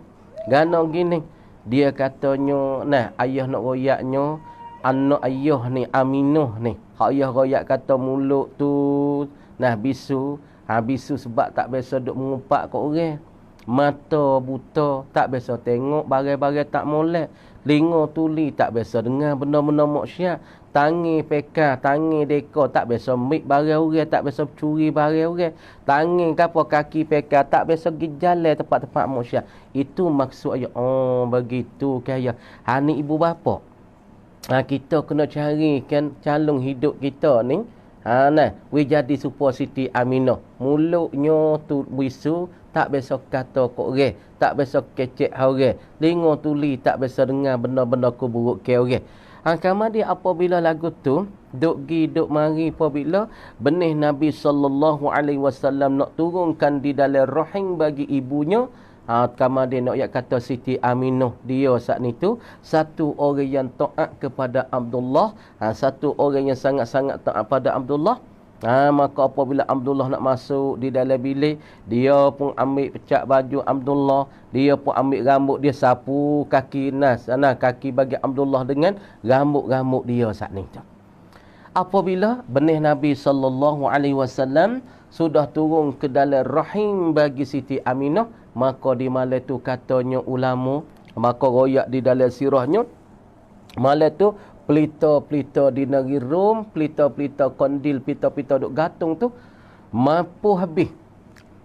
gana gini. Dia katanya, nah ayah nak royaknya, anak ayah ni Aminah ni. Hak ayah royak kata mulut tu, nah bisu. Bisu sebab tak biasa duk mengumpat kat orang. Mata buta, tak biasa tengok barang-barang tak molek. Telinga tuli, tak biasa dengar benda-benda maksiat. Tangan peka, tangan deka, tak biasa mik barang orang, tak biasa curi barang orang. Tangan kaki peka, tak biasa pergi jalan tempat-tempat maksiat. Itu maksud ayah. Oh, begitu ke ayah. Ni ibu bapa. Kita kena cari kan calon hidup kita ni. We jadi supaya Siti Aminah. Mulutnya tu bisu, tak biasa kata kok orang, tak biasa kecek orang. Telinga tuli, tak biasa dengar benda-benda buruk ke orang. Kamar dia apabila lagu tu duk mari apabila benih Nabi SAW nak turunkan di dalam rahim bagi ibunya, kamar dia nak kata Siti Aminah dia saat ni tu satu orang yang taat kepada Abdullah, satu orang yang sangat-sangat taat pada Abdullah. Maka apabila Abdullah nak masuk di dalam bilik, dia pun ambil pecak baju Abdullah, dia pun ambil rambut dia, sapu kaki kaki bagi Abdullah dengan rambut-rambut dia saat ni tu. Apabila benih Nabi SAW sudah turun ke dalam rahim bagi Siti Aminah, maka di malam tu katanya ulama, maka royak di dalam sirahnya, malam tu pelita-pelita di negeri Rom, pelita-pelita kondil, pelita-pelita duk gantung tu mampu habis.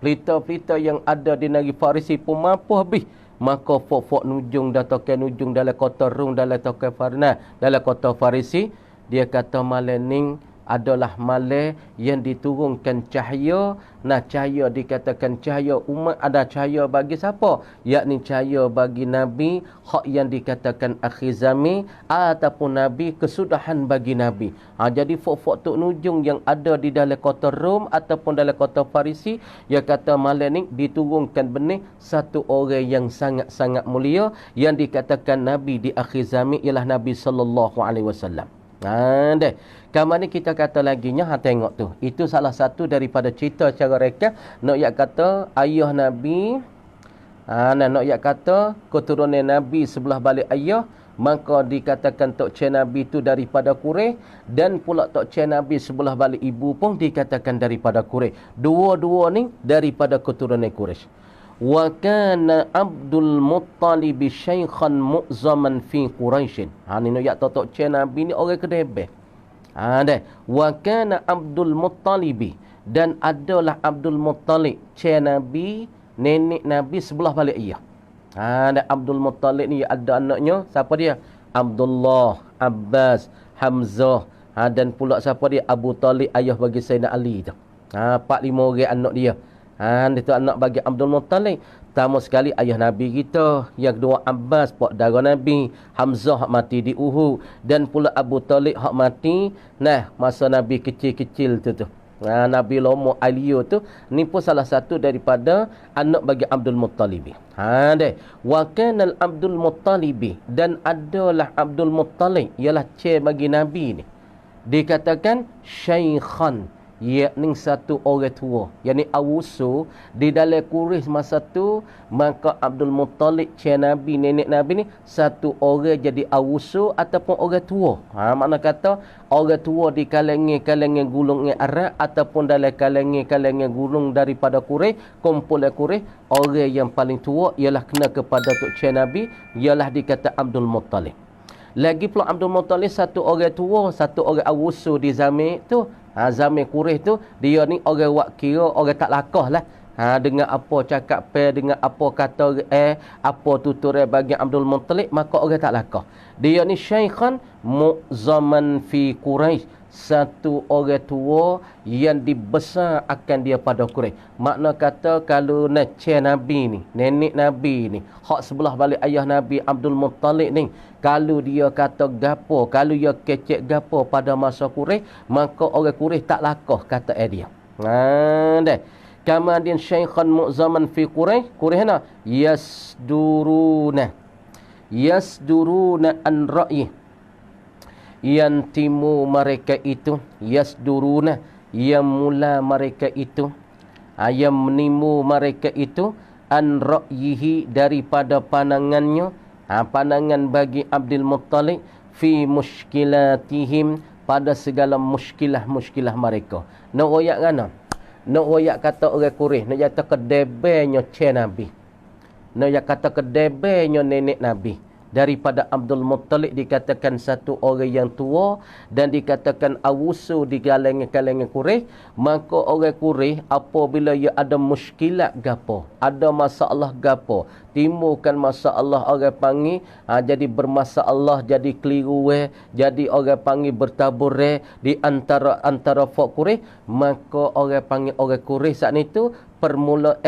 Pelita-pelita yang ada di negeri Farisi pun mampu habis. Maka fok-fok nujung nujung dalam kota Rom, dalam tokai Farna, dalam kota Farisi, dia kata malam ni adalah malam yang diturunkan cahaya. Cahaya dikatakan cahaya umat, ada cahaya bagi siapa? Yakni cahaya bagi Nabi, hak yang dikatakan akhir zaman ataupun Nabi, kesudahan bagi Nabi. Jadi fok-fok tok nujung yang ada di dalam kota Rom ataupun dalam kota Farisi, dia kata malam ni diturunkan benih satu orang yang sangat-sangat mulia yang dikatakan Nabi di akhir zaman ialah Nabi SAW. Deh. Kamar ni kita kata laginya, tengok tu. Itu salah satu daripada cerita cara reka. Nak kata ayah Nabi, nak kata keturunan Nabi sebelah balik ayah, maka dikatakan tok cik Nabi itu daripada Quraisy, dan pula tok cik Nabi sebelah balik ibu pun dikatakan daripada Quraisy. Dua-dua ni daripada keturunan Quraisy. Wa kana Abdul Muttalib syaikhan mu'zaman fi Quraisy. Ni nak tok cik Nabi ni orang kedebeh. Deh. Wa kana Abdul Muttalib, dan adalah Abdul Muttalib cik Nabi, nenek Nabi sebelah balik ia. Dan Abdul Muttalib ni ada anaknya, siapa dia? Abdullah, Abbas, Hamzah, dan pula siapa dia? Abu Talib, ayah bagi Sayyidina Ali tu. 4-5 orang anak dia. Itu anak bagi Abdul Muttalib. Pertama sekali ayah Nabi kita, yang kedua Abbas, pak dara Nabi, Hamzah hak mati di Uhud, dan pula Abu Talib hak mati masa Nabi kecil-kecil tu. Nabi Lomo Alio tu ni pun salah satu daripada anak bagi Abdul Muttalib. Wa kana Abdul Muttalib, dan adalah Abdul Muttalib ialah cik bagi Nabi ni. Dikatakan syaikhan, yakni satu orang tua, yakni awusu di dalam Quraisy masa tu. Maka Abdul Muttalib cik Nabi, nenek Nabi ni satu orang jadi awusu ataupun orang tua. Makna kata orang tua di kalangan gulung Arab ataupun dalam kalangan gulung daripada Quraisy, kumpulan Quraisy, orang yang paling tua ialah kena kepada tok cik Nabi, ialah dikata Abdul Muttalib. Lagi pula Abdul Muttalib satu orang tua, satu orang awusu di zaman tu. Zaman Quraisy tu, dia ni orang wak kira orang tak lakah lah. Dengan apa cakap dengan apa kata apa tutur bagi Abdul Muttalib, maka orang tak lakah. Dia ni syaikhan mu'zaman fi Quraisy, satu orang tua yang dibesar akan dia pada Quraisy. Makna kata kalau cik Nabi ni, nenek Nabi ni, hak sebelah balik ayah Nabi Abdul Muttalib ni, kalau dia kata gapo, kalau dia kecek gapo pada masa Quraisy, maka orang Quraisy tak lakah kata dia. Deh. Kemudian syaikhan mu'zaman fi Quraisy yasduruna an ra'yi, yang timu mereka itu, yasduruna, yang mula mereka itu, yang menimu mereka itu, an ra'yihi, daripada pandangannya, pandangan bagi Abdul Muttalib, fi mushkilatihim, pada segala muskilah mereka. Nak royak kana? Nak royak kata orang Quraisy, nak kata kedebenya cik Nabi, nak kata kedebenya nenek Nabi. Daripada Abdul Muttalib dikatakan satu orang yang tua, dan dikatakan awusu di kalangan Quraisy. Maka orang Quraisy apabila ia ada muskilat gapo, ada masalah gapo, timbulkan masalah, orang panggil jadi bermasalah, jadi keliru, jadi orang panggil bertabur di antara folk Quraisy, maka orang panggil orang Quraisy saat itu permula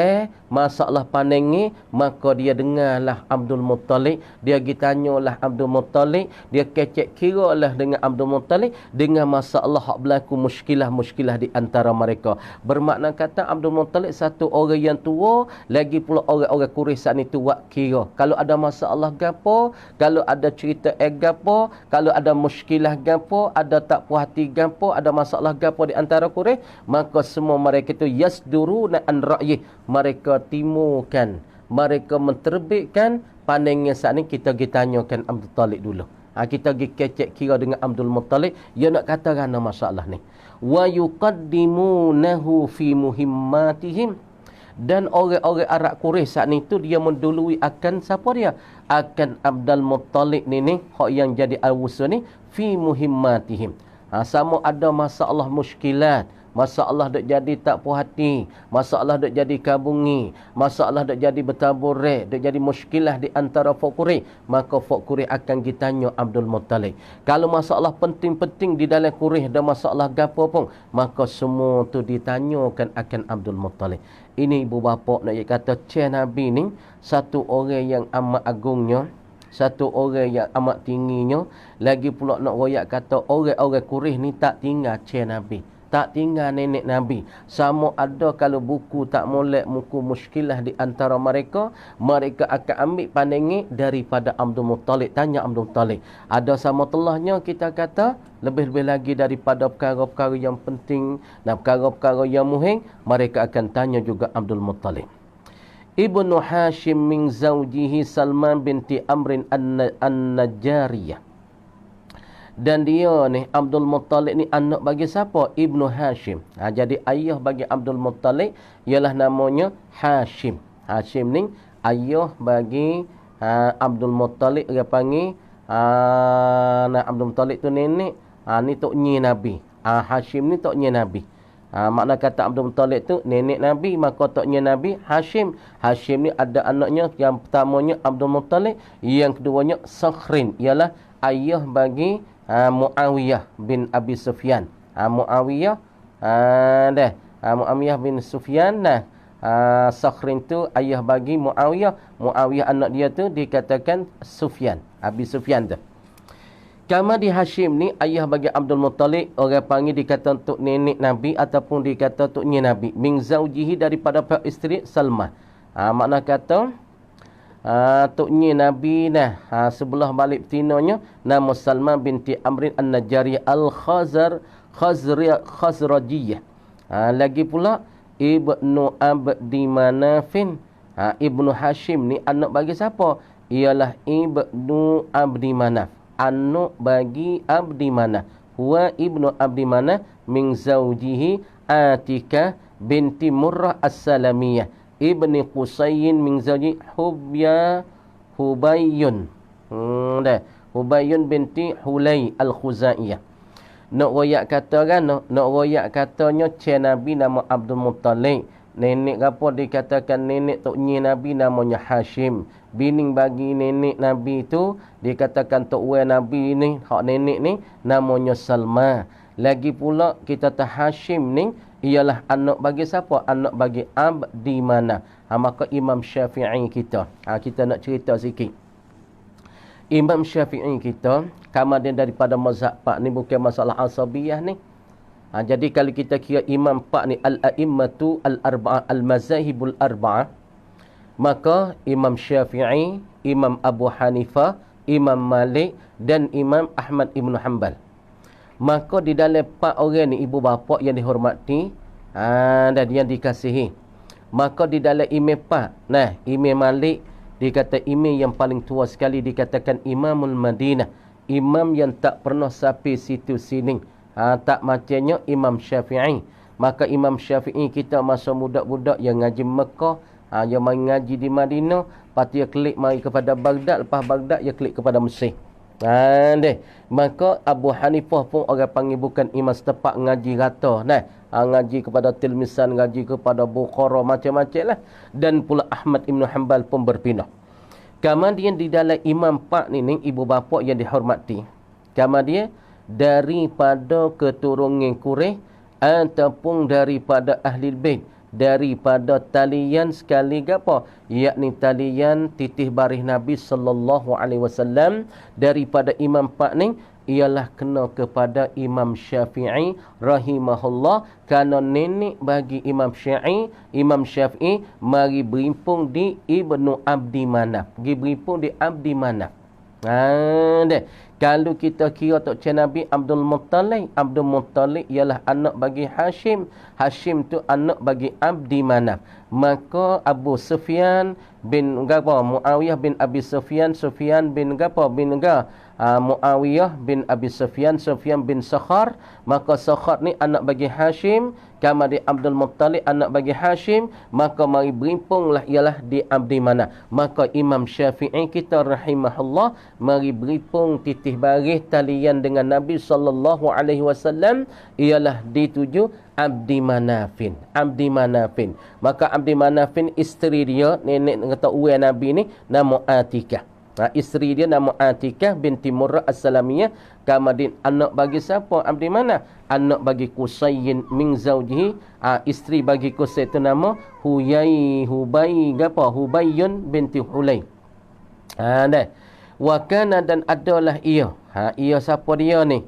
masalah panengi, maka dia dengarlah Abdul Muttalib, dia gitanyalah Abdul Muttalib, dia kecek kiralah dengan Abdul Muttalib dengan masalah hak berlaku muskilah di antara mereka. Bermakna kata Abdul Muttalib satu orang yang tua, lagi pula orang-orang Quraisy saat itu wak kira. Kalau ada masalah gapo, kalau ada cerita gapo, kalau ada muskilah gapo, ada tak puas hati gapo, ada masalah gapo di antara Quraisy, maka semua mereka itu yasduruna an ra'yi, mereka timukan, mereka menterbitkan pandangan saat ni. Kita tanyakan Abdul Talib dulu. Kita pergi kecek kira dengan Abdul Muttalib, dia nak kata kerana masalah ni. Wa yuqaddimunahu fi muhimmatihim, dan orang-orang Arab Quraisy saat ni tu dia mendului akan siapa dia? Akan Abdul Muttalib ni hak yang jadi awusu ni, fi muhimmatihim. Sama ada masalah muskilat, masalah dok jadi tak puas hati, masalah dok jadi kabungi, masalah dok jadi bertabur, dok jadi muskilah di antara folk Quraisy, maka folk Quraisy akan ditanya Abdul Muttalib. Kalau masalah penting-penting di dalam Quraisy ada masalah gapo pun, maka semua tu ditanyakan akan Abdul Muttalib. Ini ibu bapa nak kata cik Nabi ni satu orang yang amat agungnya, satu orang yang amat tingginya. Lagi pula nak royak kata orang-orang Quraisy ni tak tinggal cik Nabi, tak tinggal nenek Nabi. Sama ada kalau buku tak molek muku muskilah di antara mereka, mereka akan ambil pandangan daripada Abdul Muttalib. Tanya Abdul Muttalib. Ada sama telahnya kita kata, lebih-lebih lagi daripada perkara-perkara yang penting dan perkara-perkara yang muhim, mereka akan tanya juga Abdul Muttalib. Ibnu Hashim min zawjihi Salman binti Amrin an-Najjariyah. Dan dia ni Abdul Muttalib ni anak bagi siapa? Ibnu Hashim. Jadi ayah bagi Abdul Muttalib ialah namanya Hashim. Hashim ni ayah bagi Abdul Muttalib, dia panggil Abdul Muttalib tu nenek. Ni tok nyi Nabi. Hashim ni tok nyi Nabi. Makna kata Abdul Muttalib tu nenek Nabi, maka tok nyi Nabi Hashim. Hashim ni ada anaknya, yang pertamanya Abdul Muttalib, yang keduanya Sakhrin, ialah ayah bagi Muawiyah bin Abi Sufyan. Muawiyah Muawiyah bin Sufyan. Sakhrin tu ayah bagi Muawiyah. Muawiyah anak dia tu dikatakan Sufyan, Abi Sufyan tu. Kama di Hashim ni ayah bagi Abdul Muttalib, orang panggil dikata untuk nenek Nabi ataupun dikata untuk nyi Nabi. Min zaujihi, daripada pihak isteri Salmah. Makna kata tok nyi Nabi sebelah balik betinanya nama Salmah binti Amrin an-Najjariyah al-Khazrajiyah. Lagi pula Ibnu Abdi Manafin. Ibnu Hashim ni anak bagi siapa? Ialah Ibnu Abdi Manaf, anak bagi Abdi Manaf. Huwa Ibnu Abdi Manaf min zawjihi Atikah binti Murrah as-Salamiyah ibni Qusayyin min zawji Hubayyun. Hubayyun binti Hulay al-Khuzaiyah. Nak royak kata kan, nak royak katanya Nabi nama Abdul Muttalib. Nenek apa dikatakan nenek tok nyi Nabi namanya Hashim. Bining bagi nenek Nabi tu dikatakan tok wei Nabi ni, hak nenek ni namanya Salma. Lagi pula kita tahu Hashim ni ialah anak bagi siapa? Anak bagi Abdi Manaf. Maka Imam Syafi'i kita, kita nak cerita sikit. Imam Syafi'i kita, kemudian daripada mazhab Pak ni bukan masalah asabiyah ni. Jadi kalau kita kira Imam Pak ni al-a'immatu al-arba'ah, al-mazahibul arba'ah, maka Imam Syafi'i, Imam Abu Hanifah, Imam Malik dan Imam Ahmad Ibn Hanbal. Maka di dalam 4 orang ni ibu bapa yang dihormati dan yang dikasihi. Maka di dalam Imam Pak, Imam Malik dikata imam yang paling tua sekali, dikatakan Imamul Madinah, imam yang tak pernah sampai situ sini. Tak macamnya Imam Syafi'i. Maka Imam Syafi'i kita masa budak-budak yang ngaji Mekah, yang main ngaji di Madinah, lepas tu dia klik mari kepada Baghdad, lepas Baghdad dia klik kepada Mesir. Maka Abu Hanifah pun orang panggil bukan imam setepak, ngaji rata ngaji kepada Tilmisan, ngaji kepada Bukhara, macam-macam lah. Dan pula Ahmad Ibn Hanbal pun berpindah. Kemudian di dalam Imam Pak ni ibu bapa yang dihormati, kemudian daripada keturunan Quraisy ataupun daripada ahli bait, daripada talian sekali apa, yakni talian titih barih Nabi sallallahu alaihi wasallam. Daripada Imam Pak ni ialah kena kepada Imam Syafi'i rahimahullah, kerana nenek bagi Imam Syafi'i mari berimpung di Ibnu Abdi Manaf, pergi berimpung di Abdi Manaf. Kalau kita kira tok Nabi Abdul Muttalib ialah anak bagi Hashim. Hashim tu anak bagi Abdi Manaf. Maka Abu Sufyan bin Muawiyah bin Abi Sufyan, Sufyan bin Muawiyah bin Abi Sufyan, Sufyan bin Sakhar. Maka Sakhar ni anak bagi Hashim, kemudian Abdul Muttalib anak bagi Hashim. Maka mari berimpunglah ialah di Abdi Manaf. Maka Imam Syafi'i kita rahimahullah mari berimpung titih barih talian dengan Nabi sallallahu alaihi wasallam ialah dituju Abdi Manafin. Maka Abdi Manafin isteri dia, nenek kata uwe Nabi ni nama Atikah. Isteri dia nama Atikah binti Murrah as-Salamiyah. Kemudian anak bagi siapa Abdi Manaf? Anak bagi Qusayyin min zawjihi. Isteri bagi Qusay itu nama Hubayyun binti Hulay. Wakana, dan adalah ia. Ia siapa dia ni?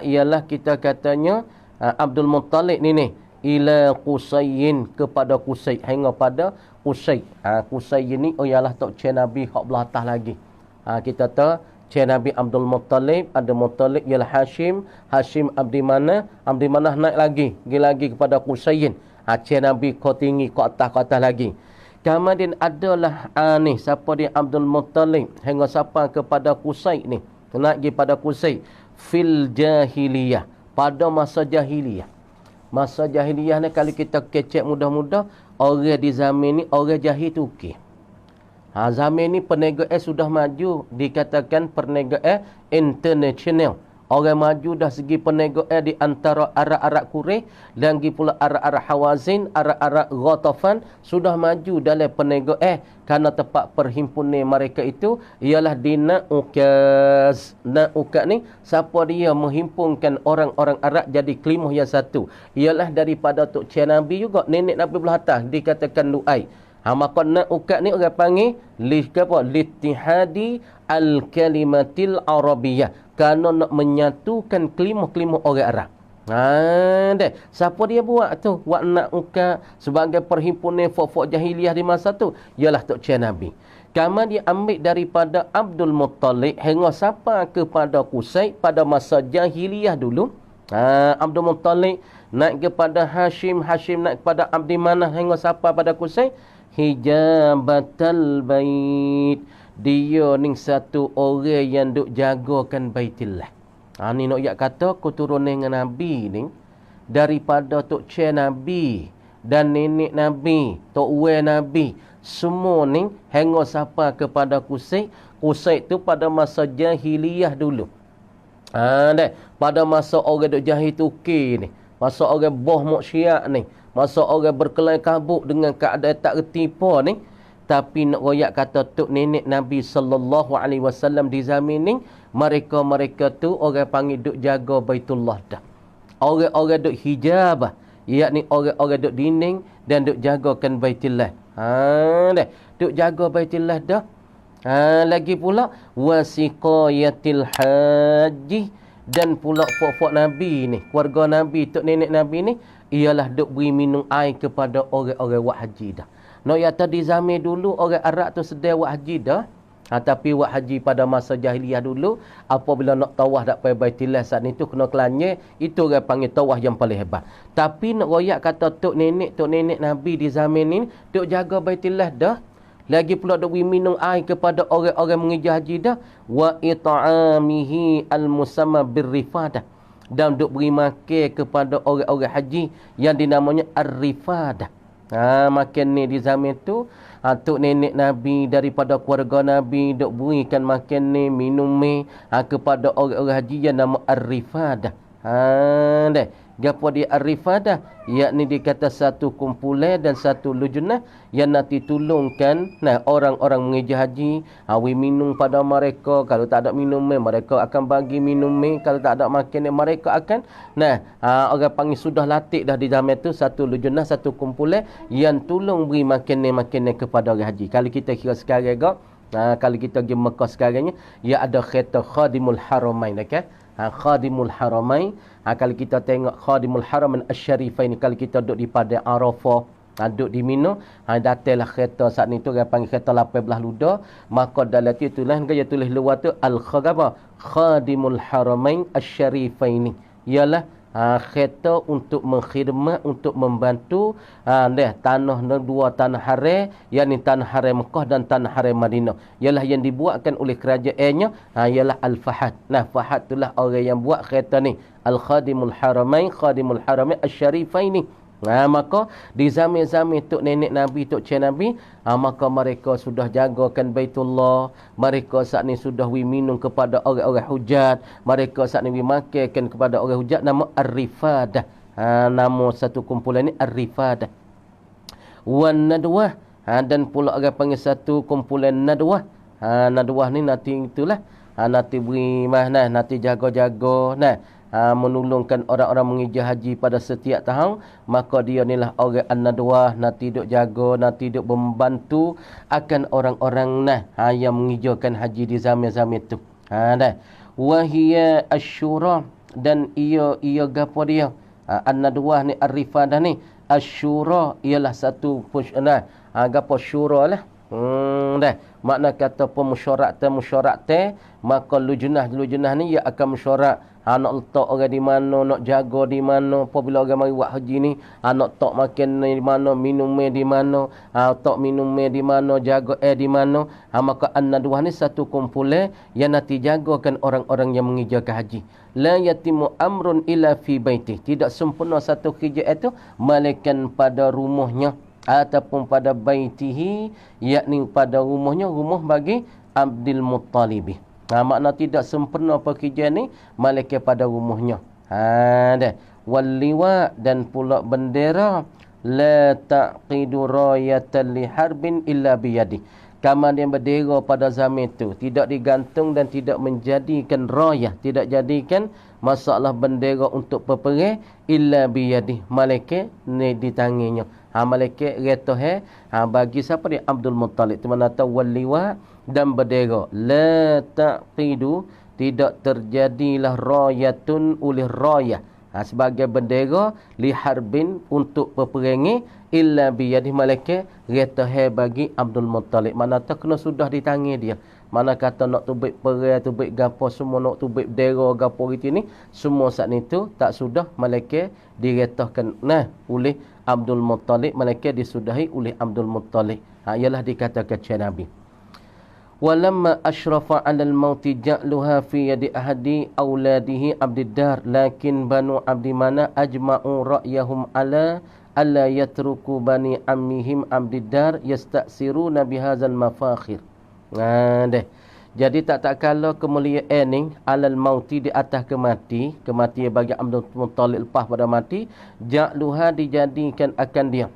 Ialah kita katanya Abdul Muttalib ni ila Qusayyin, kepada Qusay, hingga pada Qusay. Qusay ni ialah tok Nabi hak belah atas lagi. Kita tahu Nabi Abdul Muttalib, ada Muttalib ialah Hashim, Abdi Manaf naik lagi kepada Qusayyin. Nabi kau tinggi kau atas lagi. Kemudian adalah ni siapa dia Abdul Muttalib hingga siapa kepada Qusay ni. Nak pergi pada Qusay fil jahiliyah, pada masa jahiliyah. Masa jahiliyah ni kalau kita kecek mudah-mudah, orang di zaman ni orang jahil tu okey. Zaman ni perniagaan sudah maju, dikatakan perniagaan international. Orang maju dah segi perniagaan di antara Arab-Arab Quraisy dan lagi pula Arab-Arab Hawazin, Arab-Arab Ghatafan sudah maju dalam perniagaan kerana tempat perhimpunan mereka itu ialah di Na'ukaz. Na'ukaz ni siapa dia menghimpunkan orang-orang Arab jadi kelimah yang satu. Ialah daripada Tok Cik Nabi juga, nenek Nabi belah atas dikatakan Lu'ai. Maka Na'ukaz ni orang panggil litihadi al-kalimatil arabiyah, kerana nak menyatukan kelimah-kelimah orang Arab. Siapa dia buat tu? Buat Na'ukaz sebagai perhimpunan fok-fok jahiliyah di masa tu ialah Tok Cik Nabi. Kemudian dia ambil daripada Abdul Muttalib hingga sampai kepada Qusay pada masa jahiliyah dulu. Abdul Muttalib naik kepada Hashim, Hashim naik kepada Abdi Manaf hingga sampai pada Qusay. Hijabatal bait, dia ni satu orang yang duk jagakan Baitillah. Ni nak yak kata keturunan dengan Nabi ni daripada Tok Cik Nabi dan nenek Nabi, Tok Wen Nabi, semua ni hingga sampai kepada Qusay. Qusay tu pada masa jahiliyah dulu. Pada masa orang duk jahil tu okey ni, masa orang boh mok syiah ni, masa orang berkelai kabut dengan keadaan tak reti apa ni. Tapi nak royak kata tok nenek Nabi sallallahu alaihi wasallam di zaman ni, mereka tu orang panggil duk jaga Baitullah dah. Orang-orang duk hijabah, yakni orang-orang duk dinding dan duk jagakan Baitullah. Duk jaga Baitullah dah. Lagi pula wasiqayatil haji, dan pula fok-fok Nabi ni, keluarga Nabi, tok nenek Nabi ni ialah duk beri minum air kepada orang-orang buat haji dah. No ya tadi zaman dulu orang Arab tu sedia buat haji dah. Tapi buat haji pada masa jahiliyah dulu, apabila nak tawaf dak pai Baitullah saat itu kena kelanya, itu orang panggil tawaf yang paling hebat. Tapi nak royak kata tok nenek Nabi di zaman ni duk jaga Baitullah dah. Lagi pula duk beri minum air kepada orang-orang mengerja haji dah. Wa it'amihi al-musamma birrifadah, dan duk beri makan kepada orang-orang haji yang dinamanya ar-rifadah. Makan ni di zaman tu tok nenek Nabi daripada keluarga Nabi duk berikan makan ni, minum ni kepada orang-orang haji yang nama ar-rifadah. Gapo dia ar-rifadah, yakni dikata satu kumpulan dan satu lujnah yang nanti tolongkan orang-orang mengerja haji, awi minum pada mereka. Kalau tak ada minum mereka akan bagi minum. Kalau tak ada makan mereka akan orang panggil sudah latih dah di zaman tu, satu lujnah, satu kumpulan yang tolong beri makan kepada orang haji. Kalau kita kira sekarang kalau kita pergi Mekah sekarang ni, ya ada kereta Khadimul Haramain, kan? Khadimul Haramain. Kalau kita tengok Khadimul Haramain Asy-Syarifain, kalau kita duduk di Padang Arafah, duduk di Mina, datanglah kereta saat ni tu orang panggil kereta 18 luda, maka dalam tu tulis gaya tulis luar tu Khadimul Haramain Asy-Syarifain, ialah kereta untuk mengkhidmat, untuk membantu tanah dua tanah haram, yakni tanah haram Mekah dan tanah haram Madinah, ialah yang dibuatkan oleh kerajaannya, ialah Al-Fahad. Fahad itulah orang yang buat kereta ni, Al-Khadimul Haramain, Khadimul Haramain Asy-Syarifain. Maka di zaman-zaman tok nenek Nabi, tok cik Nabi, maka mereka sudah jagakan Baitullah. Mereka saat ni sudah minum kepada orang-orang hujat. Mereka saat ni makankan kepada orang hujat, nama Ar-Rifadah. Nama satu kumpulan ni Ar-Rifadah. Wan Nadwah, dan pula orang panggil satu kumpulan Nadwah. Nadwah ni nanti itulah, nanti beri nanti jaga-jaga, menolongkan orang-orang mengerja haji pada setiap tahun. Maka dia inilah orang An-Nadwah, nanti duk jaga, nanti duk membantu akan orang-orang yang mengerjakan haji di zaman-zaman itu. Wahia Asyura, dan ia gapo dia, An-Nadwah ni, Ar-Rifadah ni, Asyura ialah satu gapo syura lah. Makna kata pemusyawaratan, maka lujnah ni ia akan mesyuarat nak letak orang di mana, nak jaga di mana, apabila orang mari buat haji ni, nak letak makan di mana, minum di mana, letak minum di mana, jaga di mana. Maka an-nadwah ni satu kumpulan yang nanti jagakan orang-orang yang mengerjakan haji. La yatimu amrun illa fi baitih. Tidak sempurna satu kerja itu melainkan pada rumahnya ataupun pada baitihi, yakni pada rumahnya, rumah bagi Abdul Muttalib. Makna tidak sempurna pekerjaan ni melainkan pada rumahnya. Dah. Wal liwa, dan pula bendera, la taqidu rayatan li harbin illa biyadi. Kaman yang bendera pada zaman itu tidak digantung dan tidak menjadikan rayah, tidak jadikan masalah bendera untuk peperang illa biyadi, malaikat ni di tangannya. Malaikat reto bagi siapa dia? Abdul Muttalib. Mana tahu wal liwa dan bendera, la taqidu, tidak terjadilah rayatun oleh rayah, sebagai bendera li harbin untuk peperangan illa biyadi, malaikat reta bagi Abdul Muttalib. Mana tak kena sudah di tangan dia. Mana kata nak tubik perang, tubik gapo semua, nak tubik bendera gapo gitu ni, semua saat itu tak sudah malaikat diretahkan oleh Abdul Muttalib, malaikat disudahi oleh Abdul Muttalib. Ialah dikatakan Nabi. Walamma ashrafa 'ala al-mauti ja'luha fi yadi ahadi auladihi Abdiddar, lakin Banu Abdi Manaf ajma'u ra'yahum 'ala alla yatruku bani ammihim Abdiddar yastaksiruna bihadzal mafakhir. Jadi tak kala kemuliaan ni alal mauti, di atas kematian bagi Abdul Muttalib lepas pada mati, ja'luha dijadikan akan dia,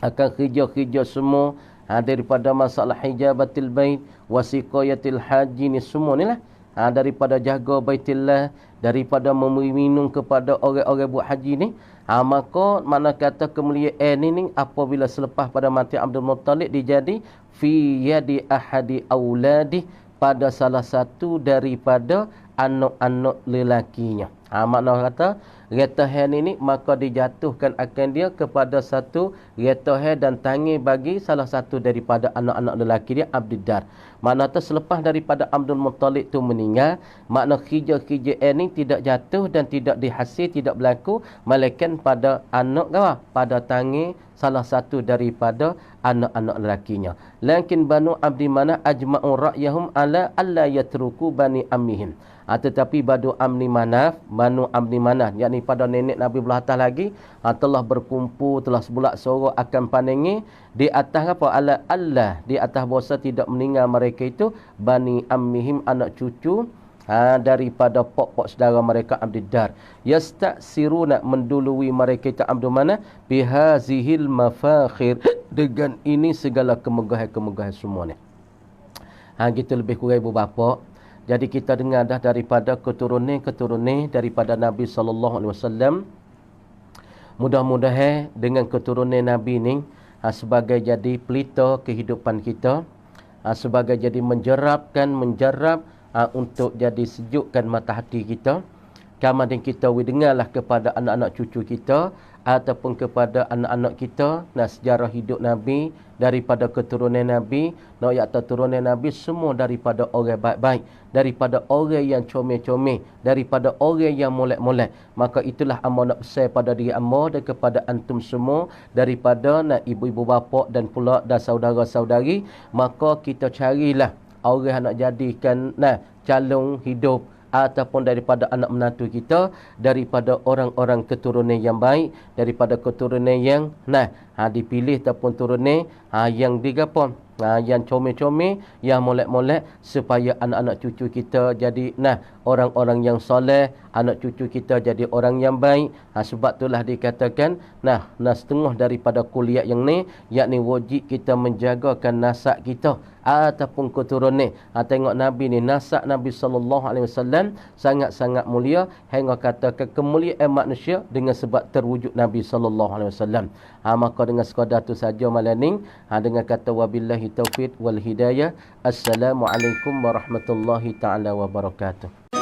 akan kerja-kerja semua daripada masalah hijabatil bait, wasiqayatil haji ni semua ni lah, daripada jaga baitillah, daripada memberi minum kepada orang-orang buat haji ni. Maka mana kata kemuliaan ni apabila selepas pada mati Abdul Muttalib dijadi fi yadi ahadi auladi, pada salah satu daripada anak-anak lelakinya. Makna kata retahan ini maka dijatuhkan akan dia kepada satu retahan dan tangi bagi salah satu daripada anak-anak lelaki dia, Abdiddar. Makna tu selepas daripada Abdul Muttalib tu meninggal, makna kerja-kerja ini tidak jatuh dan tidak dihasil, tidak berlaku melainkan pada anak pada tangi salah satu daripada anak-anak lelakinya. Lakin Banu Abdi Manaf ajma'u ra'yahum ala alla yatruku bani ammihim. Tetapi Banu Abdi Manaf, yakni pada nenek Nabi belah atas lagi, telah berkumpul, telah sebulak sorok akan pandangi di atas apa? Allah, di atas bahasa tidak meninggal mereka itu bani ammihim, anak cucu daripada pok-pok saudara mereka Abdiddar. Yastaksiruna, mendului mereka itu Abdul Manaf bihazihil mafakhir, dengan ini segala kemegahan-kemegahan semuanya. Gitu lebih kurang ibu bapa. Jadi kita dengar dah daripada keturunan daripada Nabi SAW. Mudah-mudahan dengan keturunan Nabi ni sebagai jadi pelita kehidupan kita, sebagai jadi menjarab untuk jadi sejukkan mata hati kita. Kemudian kita dengarlah kepada anak-anak cucu kita ataupun kepada anak-anak kita sejarah hidup Nabi, daripada keturunan Nabi, turunan Nabi semua daripada orang baik-baik, daripada orang yang comel-comel, daripada orang yang molek-molek. Maka itulah amal nak pesan pada diri amal dan kepada antum semua, daripada ibu-ibu bapa dan pula dan saudara-saudari. Maka kita carilah orang nak jadikan calon hidup ataupun daripada anak menantu kita, daripada orang-orang keturunan yang baik, daripada keturunan yang dipilih ataupun turunan yang digapon, yang comel-comel, yang molek-molek, supaya anak-anak cucu kita jadi orang-orang yang soleh, anak cucu kita jadi orang yang baik. Sebab itulah dikatakan setengah daripada kuliah yang ni, yakni wajib kita menjagakan nasab kita ataupun keturunan. Tengok Nabi ni, nasab Nabi SAW sangat-sangat mulia, hingga katakan kemuliaan manusia dengan sebab terwujud Nabi SAW. Maka dengan sekadar tu saja malam ni, dengan kata wabillahi taufiq wal hidayah. Assalamualaikum warahmatullahi taala wabarakatuh.